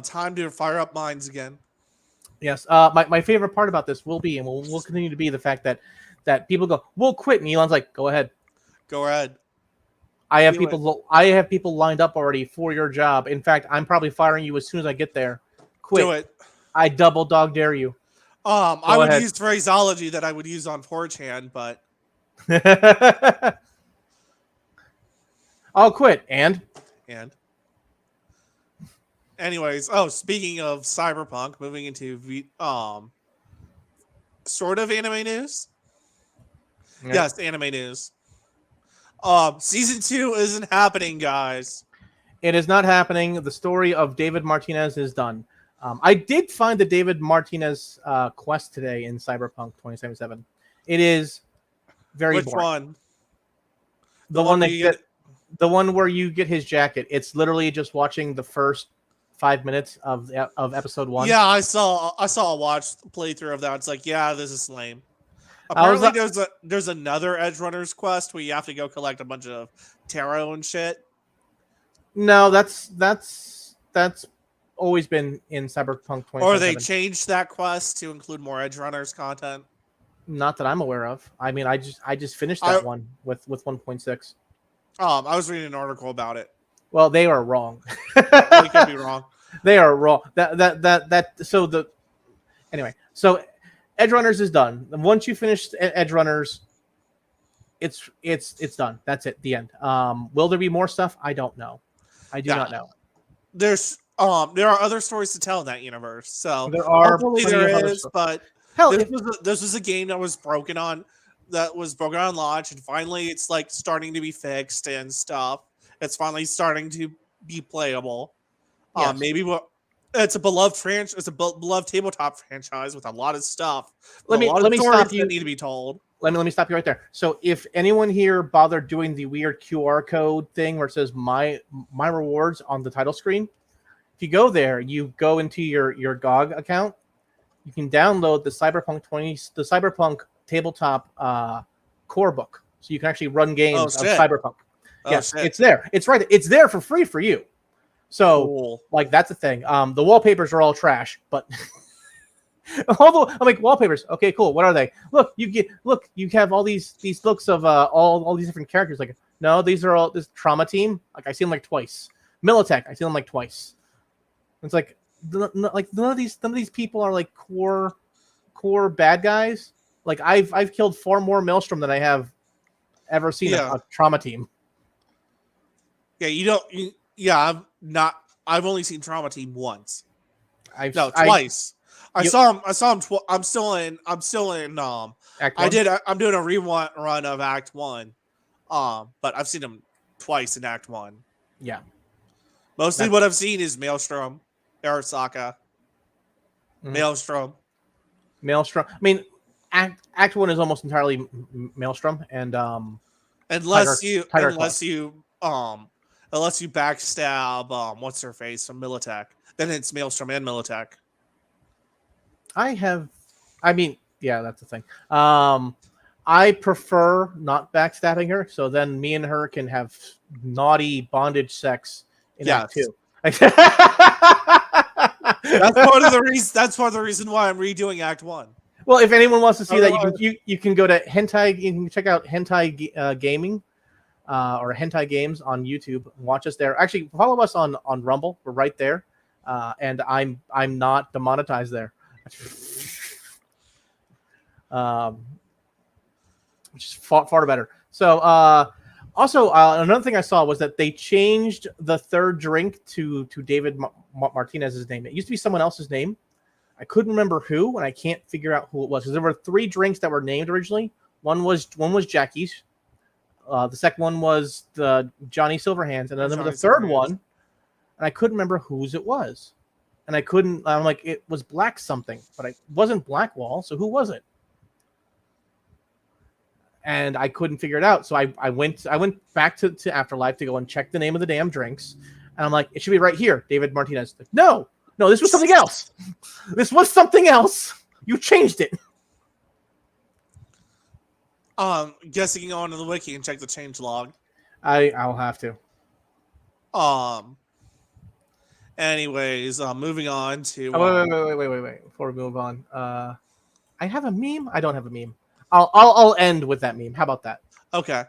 Time to fire up minds again. Yes. My favorite part about this will be, and will continue to be, the fact that people go, we'll quit, and Elon's like, go ahead. Go ahead. I have people lined up already for your job. In fact, I'm probably firing you as soon as I get there. Quit. Do it. I double dog dare you. I would use phraseology that I would use on 4chan, but I'll quit. And anyways, speaking of Cyberpunk, moving into sort of anime news. Yeah. Yes, anime news. Season 2 isn't happening, guys. It is not happening. The story of David Martinez is done. I did find the David Martinez quest today in Cyberpunk 2077. It is very Which boring. One? The one where you get his jacket. It's literally just watching the first 5 minutes of episode 1. Yeah, I saw a playthrough of that. It's like, yeah, this is lame. Apparently, there's another Edgerunners quest where you have to go collect a bunch of tarot and shit. No, that's always been in Cyberpunk 2077. Or they changed that quest to include more Edgerunners content. Not that I'm aware of. I mean, I just finished that one with 1.6. I was reading an article about it. Well, they are wrong. They could be wrong. They are wrong. Anyway, so Edgerunners is done. Once you finish Edgerunners, it's done. That's it. The end. Will there be more stuff? I don't know. I do not know. There are other stories to tell in that universe. So there are. Hopefully there is, but hell, this was a game that was broken on launch, and finally it's like starting to be fixed and stuff. It's finally starting to be playable. Yes. It's a beloved franchise. It's a beloved tabletop franchise with a lot of stuff. Let me stop you. That need to be told. Let me stop you right there. So if anyone here bothered doing the weird QR code thing where it says my rewards on the title screen, if you go there, you go into your GOG account, you can download the Cyberpunk tabletop core book, so you can actually run games of Cyberpunk. Yes, it's there. It's right. It's there for free for you. So, cool. Like, that's the thing. The wallpapers are all trash, but although I'm like, wallpapers, okay, cool. What are they? Look, you have all these looks of all these different characters. Like, no, these are all this Trauma Team. Like, I see them like twice. Militech, I see them like twice. It's like none of these people are like core bad guys. Like, I've killed far more Maelstrom than I have ever seen a Trauma Team. Yeah, I'm not. I've only seen Trauma Team once. Twice. I saw him. I'm still in. Act One? I'm doing a run of Act 1. But I've seen him twice in Act 1. Yeah. Mostly what I've seen is Maelstrom, Arasaka, Maelstrom. Maelstrom. I mean, Act 1 is almost entirely Maelstrom, and unless you backstab what's her face from Militech, then it's Maelstrom and Militech. Yeah, that's the thing. I prefer not backstabbing her, so then me and her can have naughty bondage sex in Act 2. That's part of the reason why I'm redoing Act 1. Well, if anyone wants to see that, you can go to Hentai. You can check out Hentai Gaming or Hentai Games on YouTube. Watch us there. Actually, follow us on Rumble. We're right there, and I'm not demonetized there. Which is far better. So, also another thing I saw was that they changed the third drink to David Martinez's name. It used to be someone else's name. I couldn't remember who, and I can't figure out who it was because there were 3 drinks that were named originally. One was Jackie's. The second one was the Johnny Silverhands, and then there was a third one, and I couldn't remember whose it was. And I'm like, it was Black something, but it wasn't Blackwall, so who was it? And I couldn't figure it out. So I went back to Afterlife to go and check the name of the damn drinks. And I'm like, it should be right here, David Martinez. Like, no, this was something else. This was something else. You changed it. Guess you can go onto the wiki and check the change log. I'll have to. Anyways, moving on to. Wait. Before we move on, I have a meme. I don't have a meme. I'll end with that meme. How about that? Okay.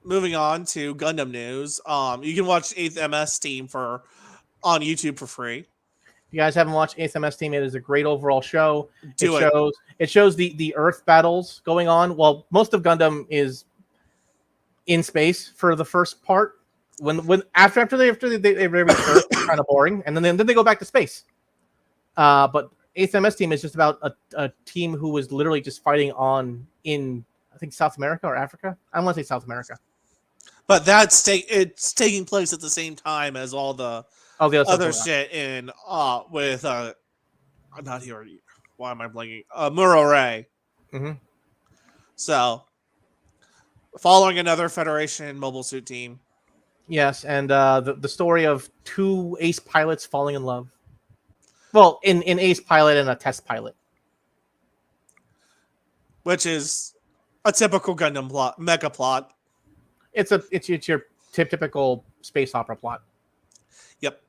Moving on to Gundam news. You can watch 8th MS Team on YouTube for free. If you guys haven't watched 8th MS Team, it is a great overall show. It shows the Earth battles going on. Well, most of Gundam is in space for the first part. After they reach Earth, it's kind of boring, and then they go back to space. But 8th MS Team is just about a team who was literally just fighting in I think South America or Africa. I don't want to say South America, but it's taking place at the same time as all the other shit in with not here. Why am I blanking? Murray. Mm-hmm. So, following another Federation mobile suit team. Yes, and the story of 2 ace pilots falling in love. Well, in ace pilot and a test pilot, which is a typical Gundam plot, mecha plot. It's your typical space opera plot. Yep.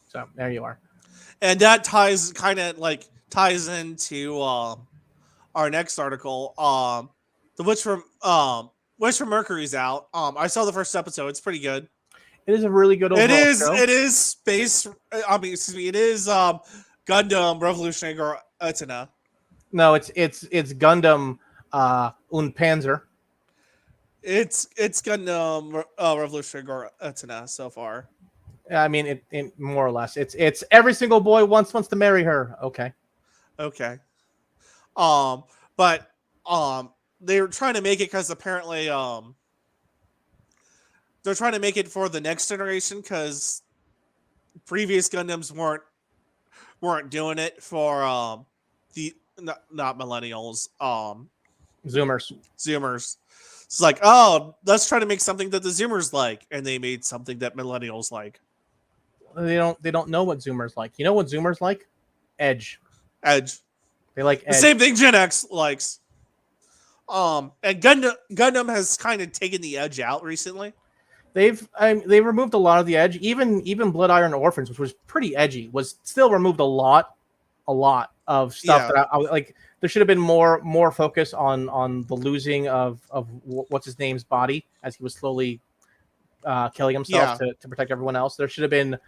So there you are, and that ties into our next article. The Witch from Mercury's out. I saw the first episode. It's pretty good. It is a really good overall show. It is space. It is Gundam Revolutionary Girl Utena. No, it's Gundam und Panzer. It's Gundam Revolutionary Girl Utena so far. I mean, it more or less. It's every single boy wants to marry her. Okay. But they were trying to make it because apparently they're trying to make it for the next generation because previous Gundams weren't doing it for the not millennials, Zoomers. It's like, oh, let's try to make something that the Zoomers like, and they made something that millennials like. They don't know what Zoomers like. You know what Zoomers like? Edge. They like Edge. The same thing Gen X likes. And Gundam has kind of taken the edge out recently. They've removed a lot of the edge. Even Blood Iron Orphans, which was pretty edgy, was still removed a lot of stuff that I like. There should have been more focus on the losing of what's his name's body as he was slowly killing himself to protect everyone else. There should have been.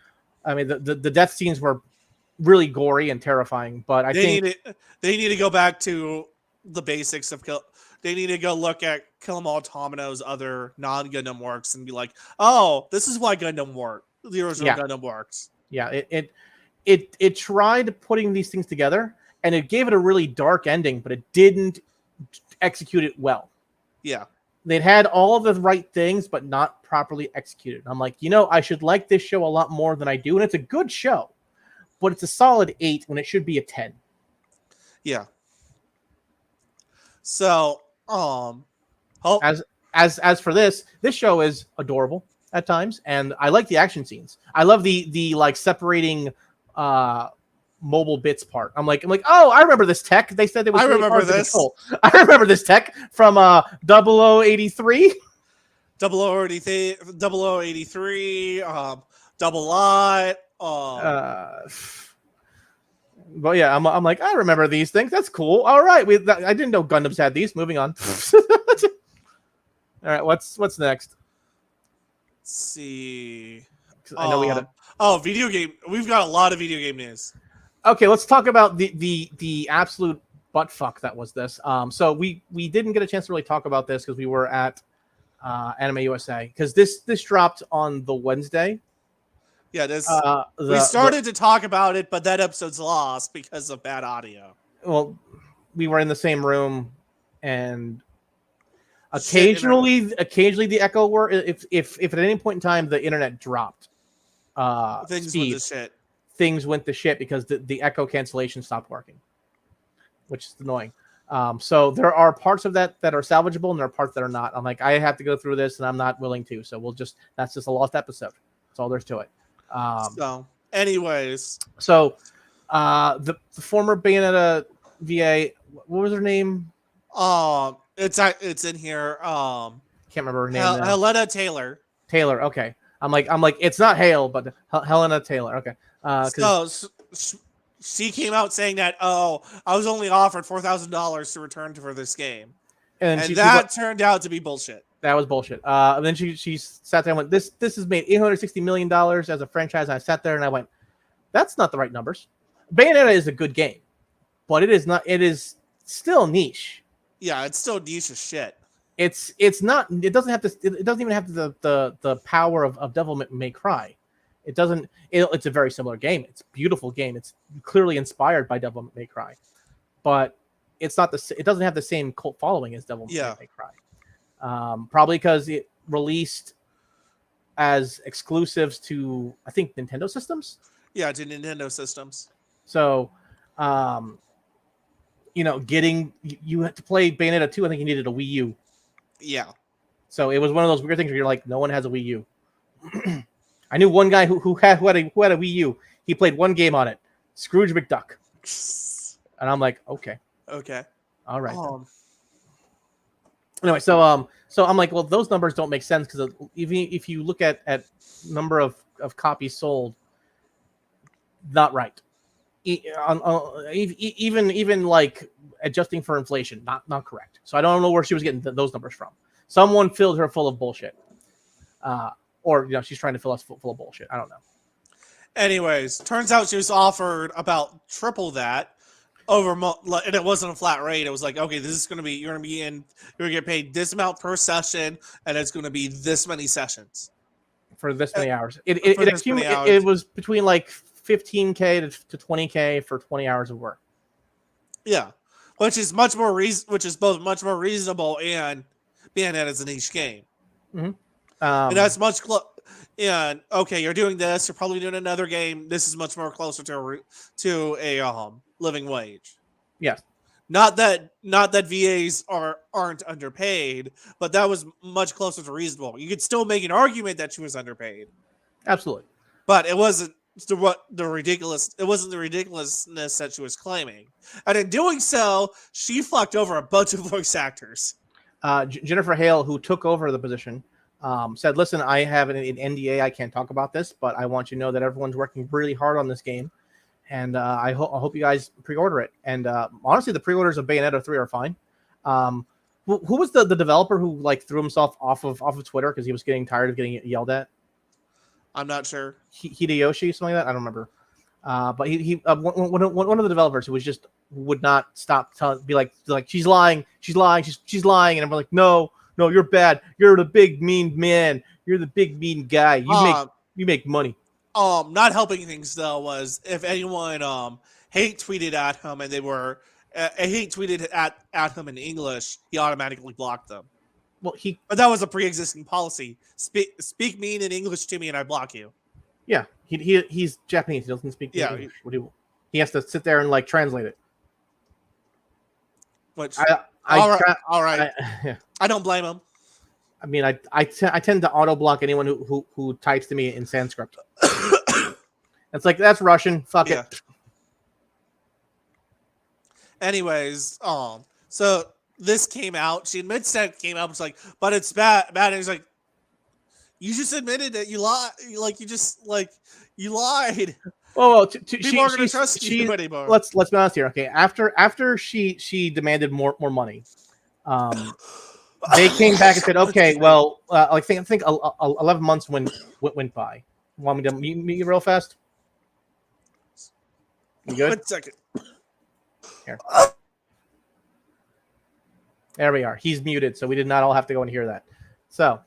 I mean, the death scenes were really gory and terrifying, but they need to go back to the basics of kill. They need to go look at Kill 'Em All Tomino's other non-Gundam works and be like, oh, this is why Gundam worked. the original Gundam works. Yeah, it tried putting these things together, and it gave it a really dark ending, but it didn't execute it well. Yeah. They'd had all of the right things, but not properly executed. I'm like, I should like this show a lot more than I do, and it's a good show, but it's a solid 8 when it should be a 10. Yeah. So, as for this show is adorable at times, and I like the action scenes. I love the like separating mobile bits part. I'm like, oh, I remember this tech. They said it was really hard to control. I remember this tech from 0083. 0083, Double Lot. But yeah, I'm like, I remember these things. That's cool. All right, I didn't know Gundams had these. Moving on. All right, what's next? Let's see. I know we had video game. We've got a lot of video game news. Okay, let's talk about the absolute butt fuck that was this. So we didn't get a chance to really talk about this because we were at AnimeUSA, because this dropped on the Wednesday. Yeah, we started to talk about it, but that episode's lost because of bad audio. Well, we were in the same room, and occasionally the echo were if at any point in time the internet dropped, things went to shit because the echo cancellation stopped working, which is annoying. So there are parts of that are salvageable, and there are parts that are not. I'm like, I have to go through this, and I'm not willing to. So that's just a lost episode. That's all there's to it. Anyways, the former Bayonetta VA, what was her name? It's in here. Can't remember her name. Helena Taylor. Taylor. Okay. I'm like, it's not Hale, but Helena Taylor. Okay. So she came out saying that, I was only offered $4,000 to return for this game, and that turned out to be bullshit. That was bullshit. And then she sat there and went, this has made $860 million as a franchise. And I sat there and I went, that's not the right numbers. Bayonetta is a good game, but it is not. It is still niche. Yeah, it's still niche as shit. It's not. It doesn't have to. It doesn't even have the power of Devil May Cry. It doesn't. It's a very similar game. It's a beautiful game. It's clearly inspired by Devil May Cry, but it's not the. It doesn't have the same cult following as Devil May Cry. Probably because it released as exclusives to, I think, Nintendo systems. Yeah, to Nintendo systems. So, getting you had to play Bayonetta 2. I think you needed a Wii U. Yeah. So it was one of those weird things where you're like, no one has a Wii U. I knew one guy who had a Wii U. He played one game on it, Scrooge McDuck, and I'm like, okay, all right. Anyway, so I'm like, well, those numbers don't make sense because even if you look at number of copies sold, not right. Even like adjusting for inflation, not correct. So I don't know where she was getting those numbers from. Someone filled her full of bullshit, or she's trying to fill us full of bullshit. I don't know. Anyways, turns out she was offered about triple that. And it wasn't a flat rate. It was like, okay, this is going to be, you're going to get paid this amount per session, and it's going to be this many sessions for this many hours. It was between like $15K to $20K for 20 hours of work. Yeah, which is both much more reasonable and being that it's a niche game. Mm-hmm. And that's much and okay, you're doing this. You're probably doing another game. This is much more closer to a living wage. Yes. Not that VAs aren't underpaid, but that was much closer to reasonable. You could still make an argument that she was underpaid. Absolutely. But it wasn't the ridiculousness that she was claiming. And in doing so, she fucked over a bunch of voice actors. Jennifer Hale, who took over the position, said, listen, I have an NDA. I can't talk about this, but I want you to know that everyone's working really hard on this game. And I hope you guys pre-order it. And honestly, the pre-orders of Bayonetta 3 are fine. Who was the developer who threw himself off of Twitter because he was getting tired of getting yelled at? I'm not sure. Hideyoshi, something like that. I don't remember. But he one of the developers who would not stop be like she's lying, and I'm like, no, you're bad. You're the big mean man. You're the big mean guy. You make money. Not helping things though was if anyone hate tweeted at him and they were hate tweeted at him in English, he automatically blocked them. Well, but that was a pre-existing policy. Speak mean in English to me and I block you. Yeah, he's Japanese. He doesn't speak English. He has to sit there and like translate it. Which all right. I don't blame him. I mean, I tend to auto block anyone who types to me in Sanskrit. It's like, that's Russian. Fuck it. Anyways, so this came out. She admits that it came out. It's like, but it's bad. And he's like, you just admitted that you lied. You lied. Oh, people aren't going to trust you anymore. Let's be honest here. Okay, after she demanded more money, they came back and said, okay, well, I think 11 months went by. Want me to mute you real fast? You good? 1 second. Here. There we are. He's muted, so we did not all have to go and hear that. So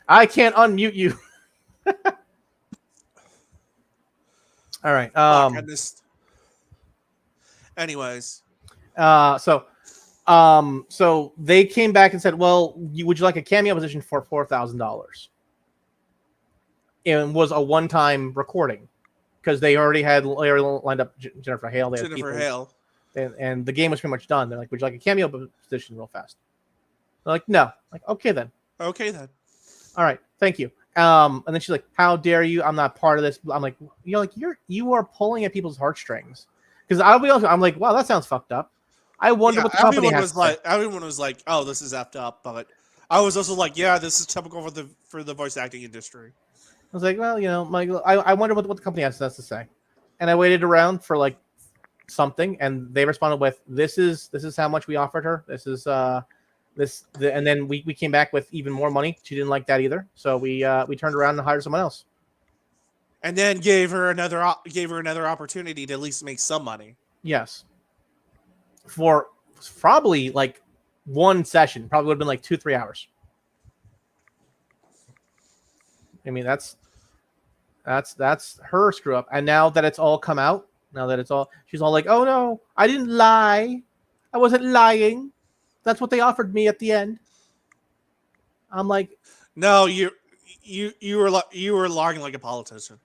I can't unmute you. All right. Anyways. So they came back and said, well, would you like a cameo position for $4,000? And was a one-time recording because they already had lined up Jennifer Hale. They had Jennifer Hale. And the game was pretty much done. They're like, would you like a cameo position real fast? They're like, no. I'm like, okay then. Okay then. All right, thank you. And then she's like, how dare you? I'm not part of this. I'm like, you are pulling at people's heartstrings. Because I'll be honest, I'm like, wow, that sounds fucked up. I wonder what the company has to say. Everyone was like, oh, this is effed up. But I was also like, yeah, this is typical for the voice acting industry. I was like, well, I wonder what the company has to say. And I waited around for like something, and they responded with, this is how much we offered her. This is and then we came back with even more money. She didn't like that either, so we turned around and hired someone else. And then gave her another opportunity to at least make some money. Yes. For probably like one session, probably would have been like 2-3 hours. I mean, that's her screw up. And now that it's all come out, she's all like, oh no, I didn't lie. I wasn't lying. That's what they offered me at the end. I'm like, no, you were lying like a politician.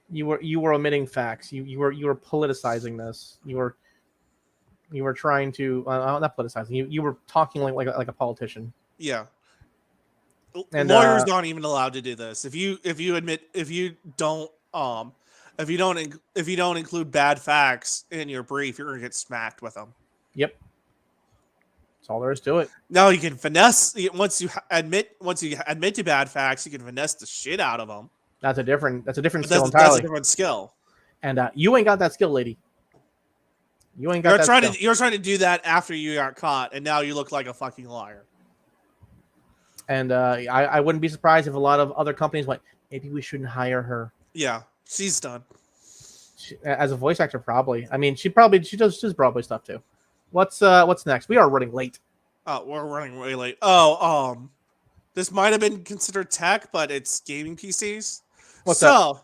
You were omitting facts. You were politicizing this. You were trying to not politicizing. You were talking like a politician. Yeah. And lawyers aren't even allowed to do this. If you don't include bad facts in your brief, you're gonna get smacked with them. Yep. That's all there is to it. Now you can finesse once you admit to bad facts, you can finesse the shit out of them. That's a different skill entirely. That's a different skill. And you ain't got that skill, lady. You ain't got that skill. You're trying to do that after you got caught, and now you look like a fucking liar. And I wouldn't be surprised if a lot of other companies went, maybe we shouldn't hire her. Yeah, she's done. As a voice actor, probably. I mean, she does Broadway stuff too. What's next? We are running late. Oh, we're running way late. Oh, this might have been considered tech, but it's gaming PCs. What's that?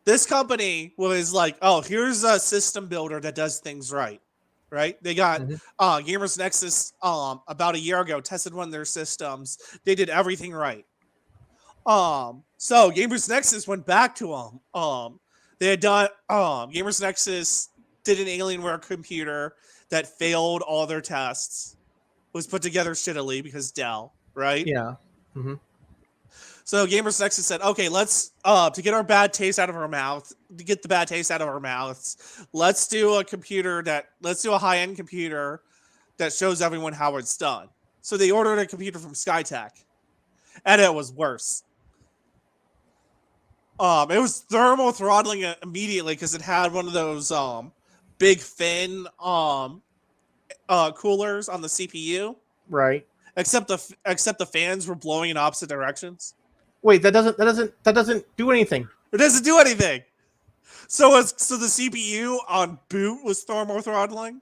This company was like, oh, here's a system builder that does things right. Right? They got Gamers Nexus about a year ago, tested one of their systems. They did everything right. So Gamers Nexus went back to them. They had done Gamers Nexus did an Alienware computer that failed all their tests. It was put together shittily because Dell, right? Yeah. Mm-hmm. So Gamers Nexus said, okay, let's to get our bad taste out of our mouth, let's do a high-end computer that shows everyone how it's done. So they ordered a computer from Skytech, and it was worse. It was thermal throttling it immediately because it had one of those big fin coolers on the CPU. Right. Except the fans were blowing in opposite directions. Wait, that doesn't do anything. It doesn't do anything. So the CPU on boot was thermal throttling.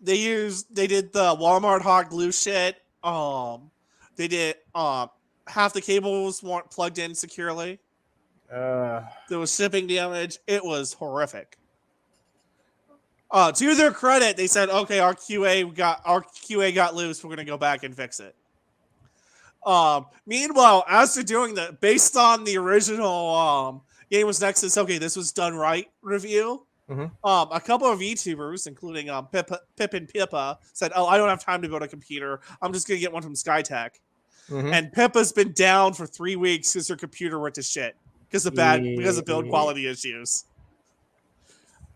They did the Walmart hot glue shit. They did half the cables weren't plugged in securely. There was shipping damage. It was horrific. To their credit, they said, "Okay, our QA got loose. We're gonna go back and fix it." Meanwhile, as they're doing that, based on the original Game Was Nexus, okay, this was done right review. A couple of YouTubers, including Pip and Pippa, said, "Oh, I don't have time to build a computer. I'm just gonna get one from SkyTech." And Pippa's been down for 3 weeks because her computer went to shit because of build quality issues.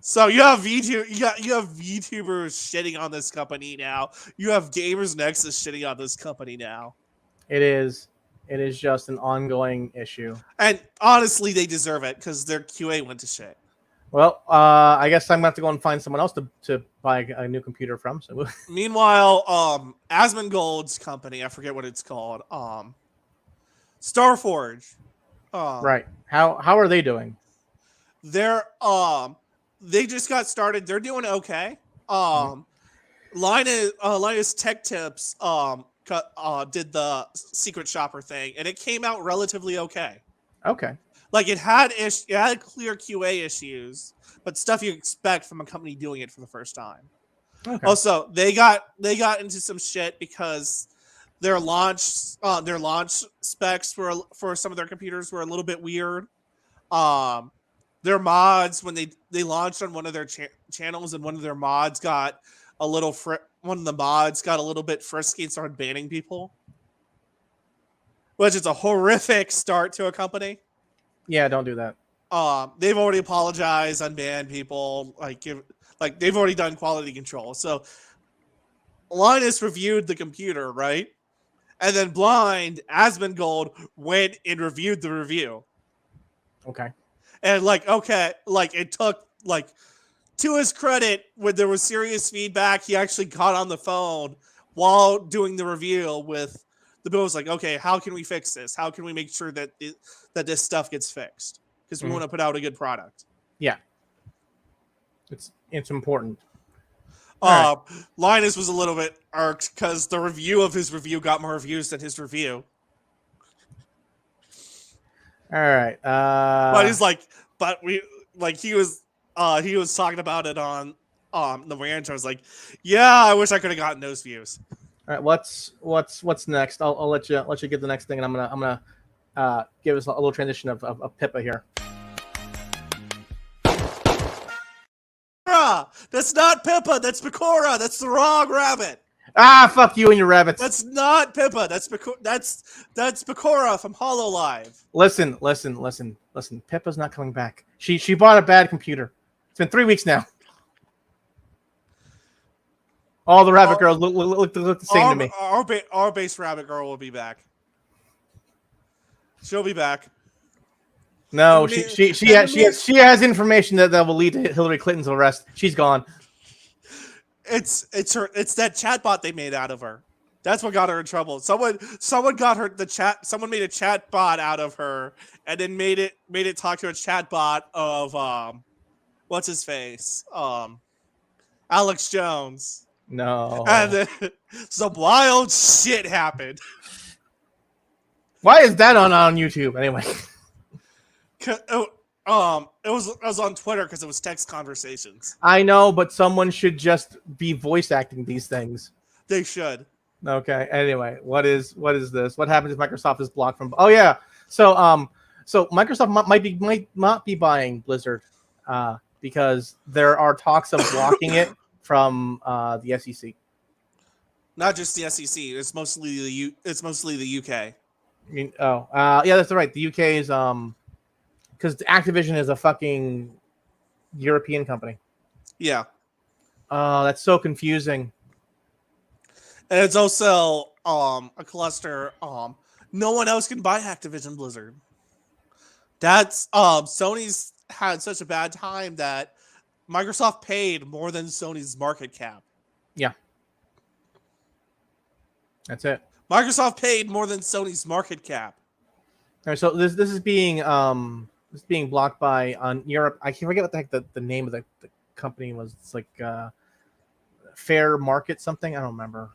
So you have VTubers shitting on this company now. You have Gamers Nexus shitting on this company now. It is just an ongoing issue. And honestly, they deserve it because their QA went to shit. Well, I guess I'm gonna have to go and find someone else to buy a new computer from. So meanwhile, Asmongold's company, I forget what it's called, Starforge. Right. How are they doing? They're they just got started. They're doing okay. Linus Tech Tips did the secret shopper thing, and it came out relatively okay. Okay. Like it had clear QA issues, but stuff you expect from a company doing it for the first time. Okay. Also, they got into some shit because their launch specs for some of their computers were a little bit weird. Their mods, when they launched on one of their channels, and one of their mods got a little bit frisky and started banning people, which is a horrific start to a company. Yeah, don't do that. They've already apologized, unbanned people, they've already done quality control. So Linus reviewed the computer, right? And then Blind Asmongold went and reviewed the review. Okay. And it took to his credit, when there was serious feedback, he actually got on the phone while doing the review with the bill. Was like, okay, how can we fix this? How can we make sure that this stuff gets fixed? Because we want to put out a good product. Yeah. It's important. Right. Linus was a little bit irked because the review of his review got more reviews than his review. All right. But he's he was talking about it on the ranch. I was like, yeah, I wish I could have gotten those views. All right. What's next? I'll let you get the next thing, and I'm gonna give us a little transition of Pippa here. That's not Pippa. That's Pecora. That's the wrong rabbit. Ah, fuck you and your rabbits. That's not Pippa. That's Pecora from HoloLive. Listen. Pippa's not coming back. She bought a bad computer. It's been 3 weeks now. All the rabbit girls look the same to me. Our base rabbit girl will be back. She'll be back. No, she has information that will lead to Hillary Clinton's arrest. She's gone. It's that chatbot they made out of her. That's what got her in trouble. Someone got her someone made a chatbot out of her and then made it talk to a chatbot of what's his face? Alex Jones. No. And then some wild shit happened. Why is that on YouTube anyway? It was on Twitter because it was text conversations. I know, but someone should just be voice acting these things. They should. Okay. Anyway, what is this? What happens if Microsoft is blocked from? Oh yeah. So Microsoft might not be buying Blizzard because there are talks of blocking it from the SEC. Not just the SEC. It's mostly the UK. I mean, yeah, that's right. The UK is because Activision is a fucking European company. Yeah. That's so confusing. And it's also a cluster. No one else can buy Activision Blizzard. That's Sony's had such a bad time that Microsoft paid more than Sony's market cap. Yeah. That's it. Microsoft paid more than Sony's market cap. All right, so this is being blocked by on Europe. I can't forget what the heck the name of the company was. It's like fair market something. I don't remember.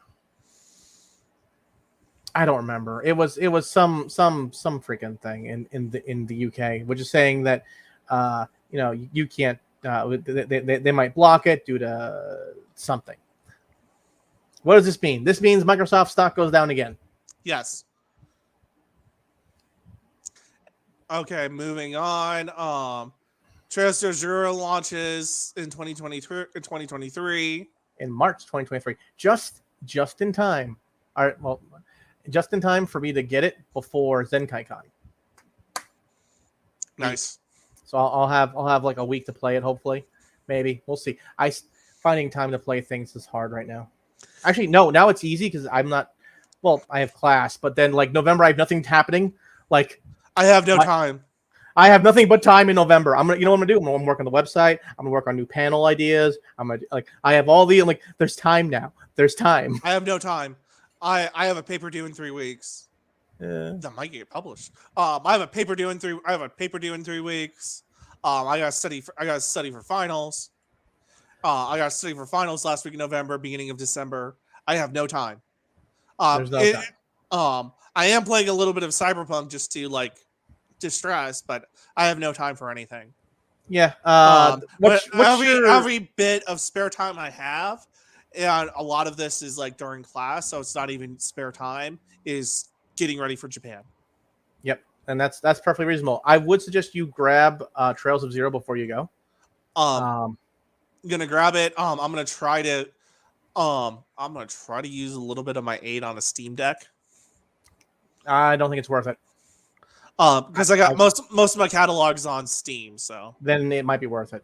It was some freaking thing in the UK, which is saying that you can't. They might block it due to something. What does this mean? This means Microsoft stock goes down again. Yes. Okay, moving on. Trails to Zero launches in 2023. In March 2023. Just in time. All right, well, just in time for me to get it before ZenkaiCon. Nice. So I'll have like a week to play it. Hopefully, maybe we'll see. Finding time to play things is hard right now. Actually, no. Now it's easy because I'm not. Well, I have class, but then like November, I have nothing happening. Like I have no time. I have nothing but time in November. I'm gonna, you know what I'm gonna do? I'm gonna work on the website. I'm gonna work on new panel ideas. I have all the There's time now. There's time. I have no time. I have a paper due in 3 weeks. That might get published. I have a paper due in 3 weeks. I gotta study for finals. I got to study for finals last week in November, beginning of December. I have no time. There's no time. I am playing a little bit of Cyberpunk just to distress, but I have no time for anything. Yeah. Every bit of spare time I have, and a lot of this is during class, so it's not even spare time, is getting ready for Japan. Yep, and that's perfectly reasonable. I would suggest you grab Trails of Zero before you go. I'm gonna grab it. I'm gonna try to use a little bit of my aid on a Steam Deck. I don't think it's worth it. Because I got most of my catalogs on Steam, so then it might be worth it.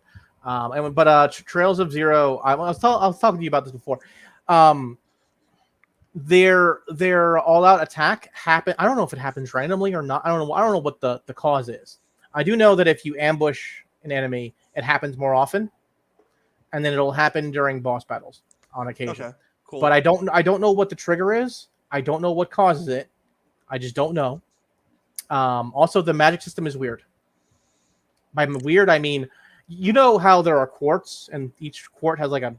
Trails of Zero, I was talking to you about this before. Their all-out attack happen. I don't know if it happens randomly or not. I don't know what the cause is. I do know that if you ambush an enemy, it happens more often, and then it'll happen during boss battles on occasion. Okay, cool. But I don't know what the trigger is. I don't know what causes it. I just don't know. Also, the magic system is weird. By weird, I mean, you know how there are quartz, and each quart has a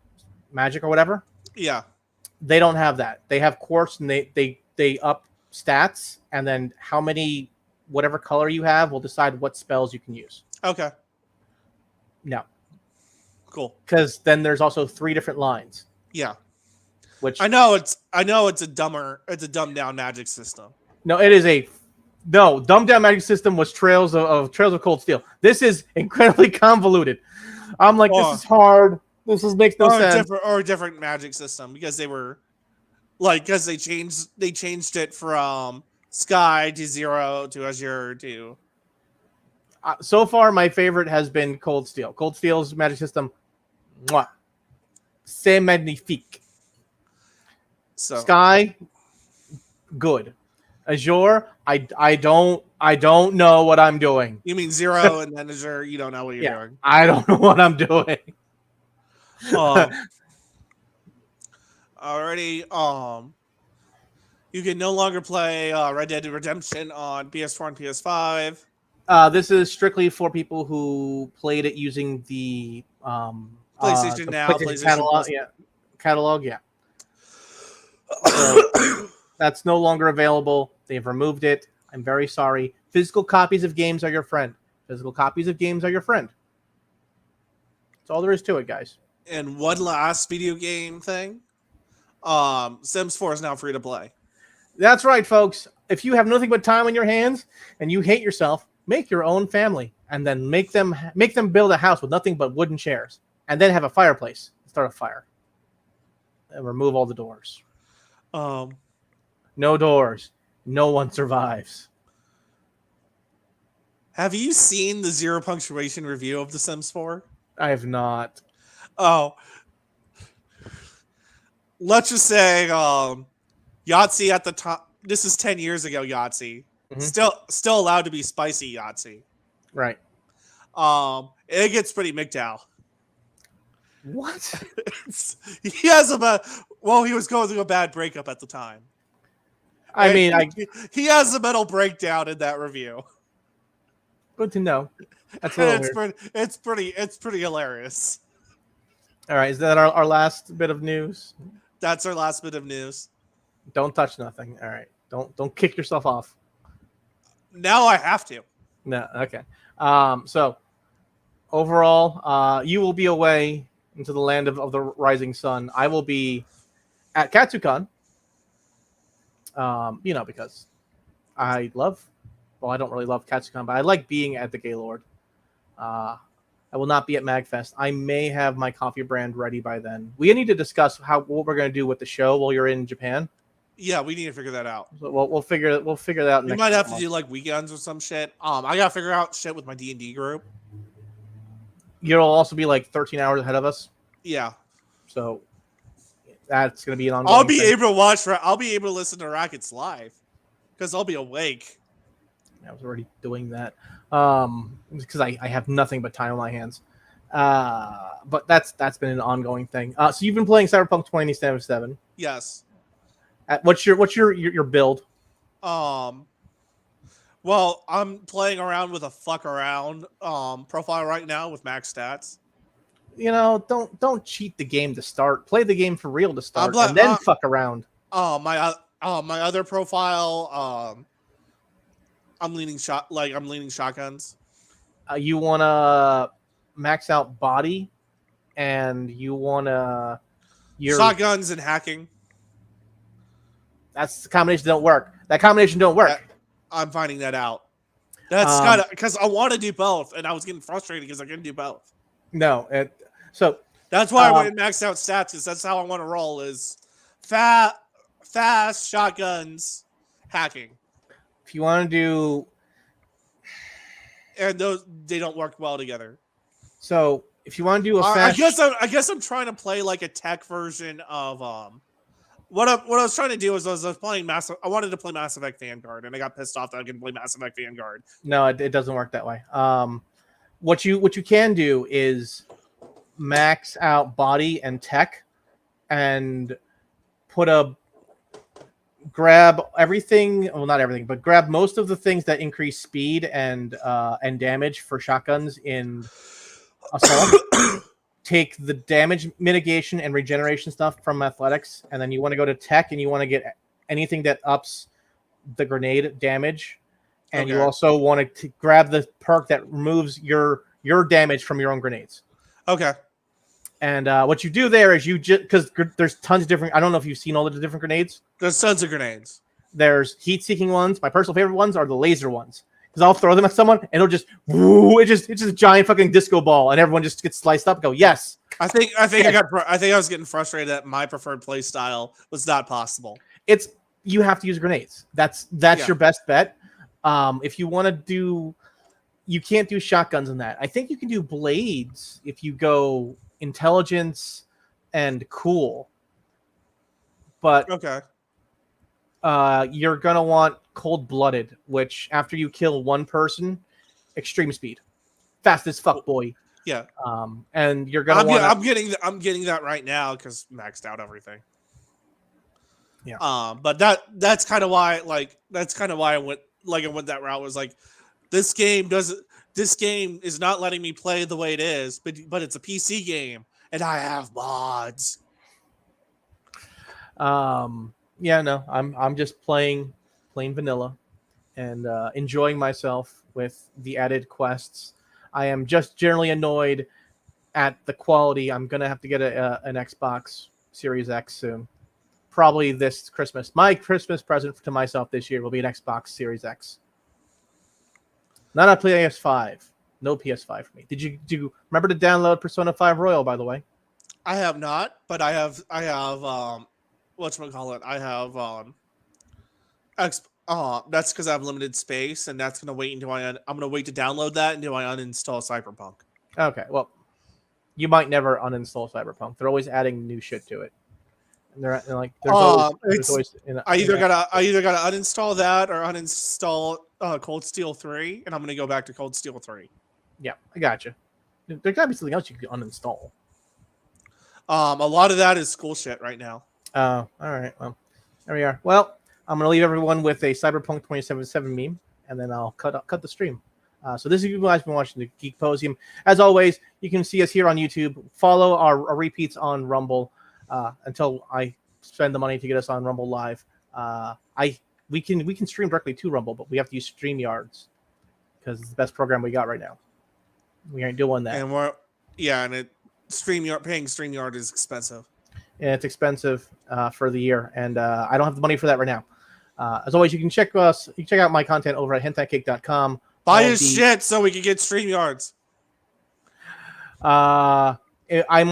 magic or whatever? Yeah. They don't have that. They have quartz, and they up stats, and then how many, whatever color you have, will decide what spells you can use. Okay. No. Cool. Because then there's also 3 different lines. Yeah. Which I know it's a dumbed down magic system. No, it is dumbed down magic system was Trails of Cold Steel. This is incredibly convoluted. I'm like, this is hard. This makes no sense. A different magic system because they were because they changed it from Sky to Zero to Azure to. So far, my favorite has been Cold Steel. Cold Steel's magic system, c'est magnifique. So Sky, good. Azure, I don't know what I'm doing. You mean Zero and then Azure, you don't know what you're doing. I don't know what I'm doing. Already, you can no longer play Red Dead Redemption on PS4 and PS5. This is strictly for people who played it using the PlayStation Now, PlayStation catalog. Yeah. So, that's no longer available. They've removed it. I'm very sorry. Physical copies of games are your friend. Physical copies of games are your friend. That's all there is to it, guys. And one last video game thing. Sims 4 is now free to play. That's right, folks. If you have nothing but time on your hands and you hate yourself, make your own family and then make them build a house with nothing but wooden chairs and then have a fireplace. Start a fire. And remove all the doors. No doors. No one survives. Have you seen the zero punctuation review of The Sims 4? I have not. Oh. Let's just say Yahtzee at the top. This is 10 years ago, Yahtzee. Mm-hmm. Still allowed to be spicy Yahtzee. Right. It gets pretty MGTOW. What? He was going through a bad breakup at the time. He has a mental breakdown in that review. Good to know. That's it's pretty hilarious. All right, is that our last bit of news? That's our last bit of news. Don't touch nothing. All right, don't kick yourself off. Now I have to. No, okay. So overall, you will be away into the land of the rising sun. I will be at Katsucon. Because I don't really love Katsucon, but I like being at the Gaylord. I will not be at MagFest. I may have my coffee brand ready by then. We need to discuss what we're going to do with the show while you're in Japan. Yeah, we need to figure that out. So we'll figure that out. We might have to do like weekends or some shit. I gotta figure out shit with my D&D group. You'll also be like 13 hours ahead of us. Yeah. So that's going to be an ongoing I'll be thing. able to watch. I'll be able to listen to Rockets live because I'll be awake. I was already doing that because I have nothing but time on my hands. But that's been an ongoing thing. So you've been playing Cyberpunk 2077. Yes. What's your build? Well, I'm playing around with a fuck around profile right now with max stats. Don't cheat the game to start. Play the game for real to start, and then fuck around. My other profile, I'm leaning shotguns. You wanna max out body, and you wanna shotguns and hacking. That's the combination don't work. That combination don't work. I'm finding that out. That's kind of because I want to do both, and I was getting frustrated because I couldn't do both. No, so that's why I went and maxed out stats. Because that's how I want to roll: is fast shotguns, hacking. If you want to do, and those they don't work well together. So if you want to do a fast, I guess I'm trying to play like a tech version of What I was trying to do is I was playing I wanted to play Mass Effect Vanguard, and I got pissed off that I couldn't play Mass Effect Vanguard. No, it doesn't work that way. What you can do is max out body and tech, and grab everything. Well, not everything, but grab most of the things that increase speed and damage for shotguns in assault. Take the damage mitigation and regeneration stuff from athletics, and then you want to go to tech, and you want to get anything that ups the grenade damage, and you also want to grab the perk that removes your damage from your own grenades. Okay. And what you do there is you just because there's tons of different. I don't know if you've seen all the different grenades. There's tons of grenades. There's heat-seeking ones. My personal favorite ones are the laser ones. Because I'll throw them at someone, and it'll just woo! It's just a giant fucking disco ball, and everyone just gets sliced up. And go yes. I think I was getting frustrated that my preferred play style was not possible. You have to use grenades. That's your best bet. If you want to do, you can't do shotguns in that. I think you can do blades if you go intelligence and cool. But okay. You're gonna want cold-blooded, which after you kill one person, extreme speed, fast as fuck, boy. Yeah. And you're gonna want. I'm getting that right now because maxed out everything. Yeah. But that's kind of why I went that route. Was like, this game is not letting me play the way it is, but it's a PC game and I have mods. Yeah, no, I'm just playing plain vanilla and enjoying myself with the added quests. I am just generally annoyed at the quality. I'm gonna have to get an Xbox Series X soon, probably this Christmas. My Christmas present to myself this year will be an Xbox Series X. Not a PS5. No PS5 for me. Did you remember to download Persona 5 Royal, by the way? I have not, but I have whatchamacallit? I have that's because I have limited space, and that's gonna wait until I'm gonna wait to download that until I uninstall Cyberpunk. Okay, well, you might never uninstall Cyberpunk. They're always adding new shit to it. And they're like, there's always I either gotta uninstall that or uninstall Cold Steel 3, and I'm gonna go back to Cold Steel 3. Yeah, I gotcha. There gotta be something else you can uninstall. A lot of that is school shit right now. Oh, all right. Well, there we are. Well, I'm gonna leave everyone with a Cyberpunk 2077 meme, and then I'll cut the stream. So this is you guys been watching the Geek Posium. As always, you can see us here on YouTube. Follow our repeats on Rumble until I spend the money to get us on Rumble Live. We can stream directly to Rumble, but we have to use StreamYards because it's the best program we got right now. We ain't doing that. And paying StreamYard is expensive. Yeah, it's expensive for the year, and I don't have the money for that right now. As always, you can check out my content over at hentaikick.com. Buy his shit so we can get StreamYards. I'm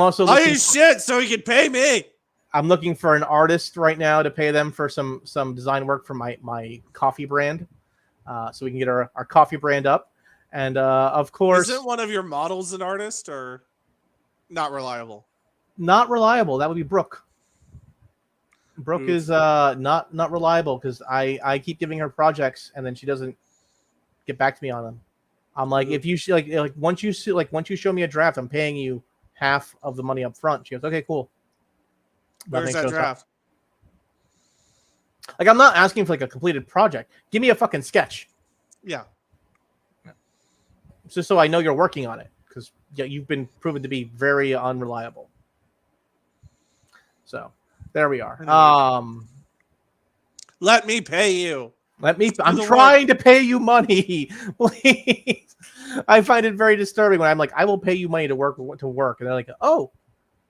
also buy his shit so he can pay me. I'm looking for an artist right now to pay them for some design work for my coffee brand, so we can get our coffee brand up. And of course, isn't one of your models an artist or not reliable? Not reliable. That would be Brooke. Brooke is not reliable because I keep giving her projects and then she doesn't get back to me on them. I'm like, if you once you show me a draft, I'm paying you half of the money up front. She goes, okay, cool. Where's that draft? Like, I'm not asking for like a completed project. Give me a fucking sketch. Yeah. Just so I know you're working on it, because you've been proven to be very unreliable. So there we are. Let me pay you. I'm trying to pay you money. Please. I find it very disturbing when I'm like, I will pay you money to work. And they're like, oh,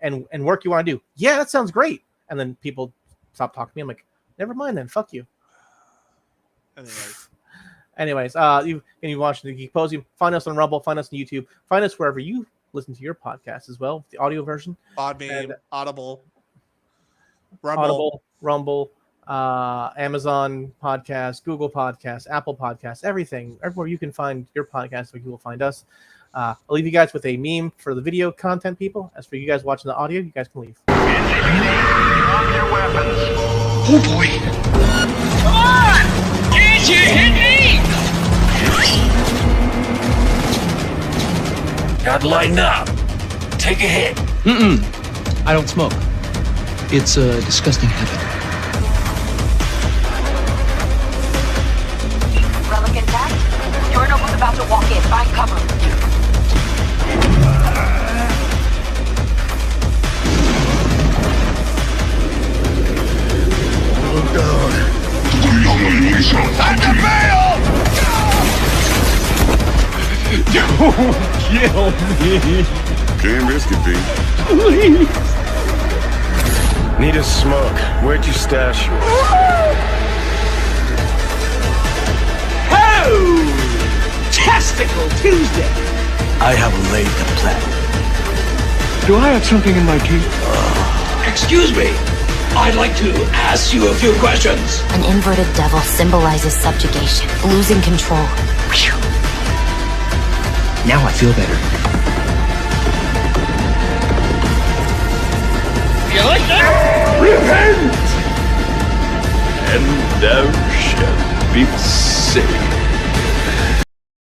and work you want to do. Yeah, that sounds great. And then people stop talking to me. I'm like, never mind then. Fuck you. Anyways, you watch the Geek Posium. Find us on Rumble. Find us on YouTube. Find us wherever you listen to your podcast as well. The audio version. Podbean, Audible, Rumble, Amazon Podcast, Google Podcasts, Apple Podcasts, everything. Everywhere you can find your podcast, you will find us. I'll leave you guys with a meme for the video content people. As for you guys watching the audio, you guys can leave. Drop your weapons. Oh boy. Come on! Can't you hit me? Gotta lighten up. Take a hit. I don't smoke. It's a disgusting habit. Relic intact? Yorinobu's about to walk in. Find cover. Oh God. Time to bail! Don't kill me. Can't risk it, B. Please. Need a smoke. Where'd you stash yours? Oh! Testicle Tuesday. I have laid the plan. Do I have something in my teeth? Excuse me. I'd like to ask you a few questions. An inverted devil symbolizes subjugation, losing control. Now I feel better. You like that? Repent! And thou shalt be saved.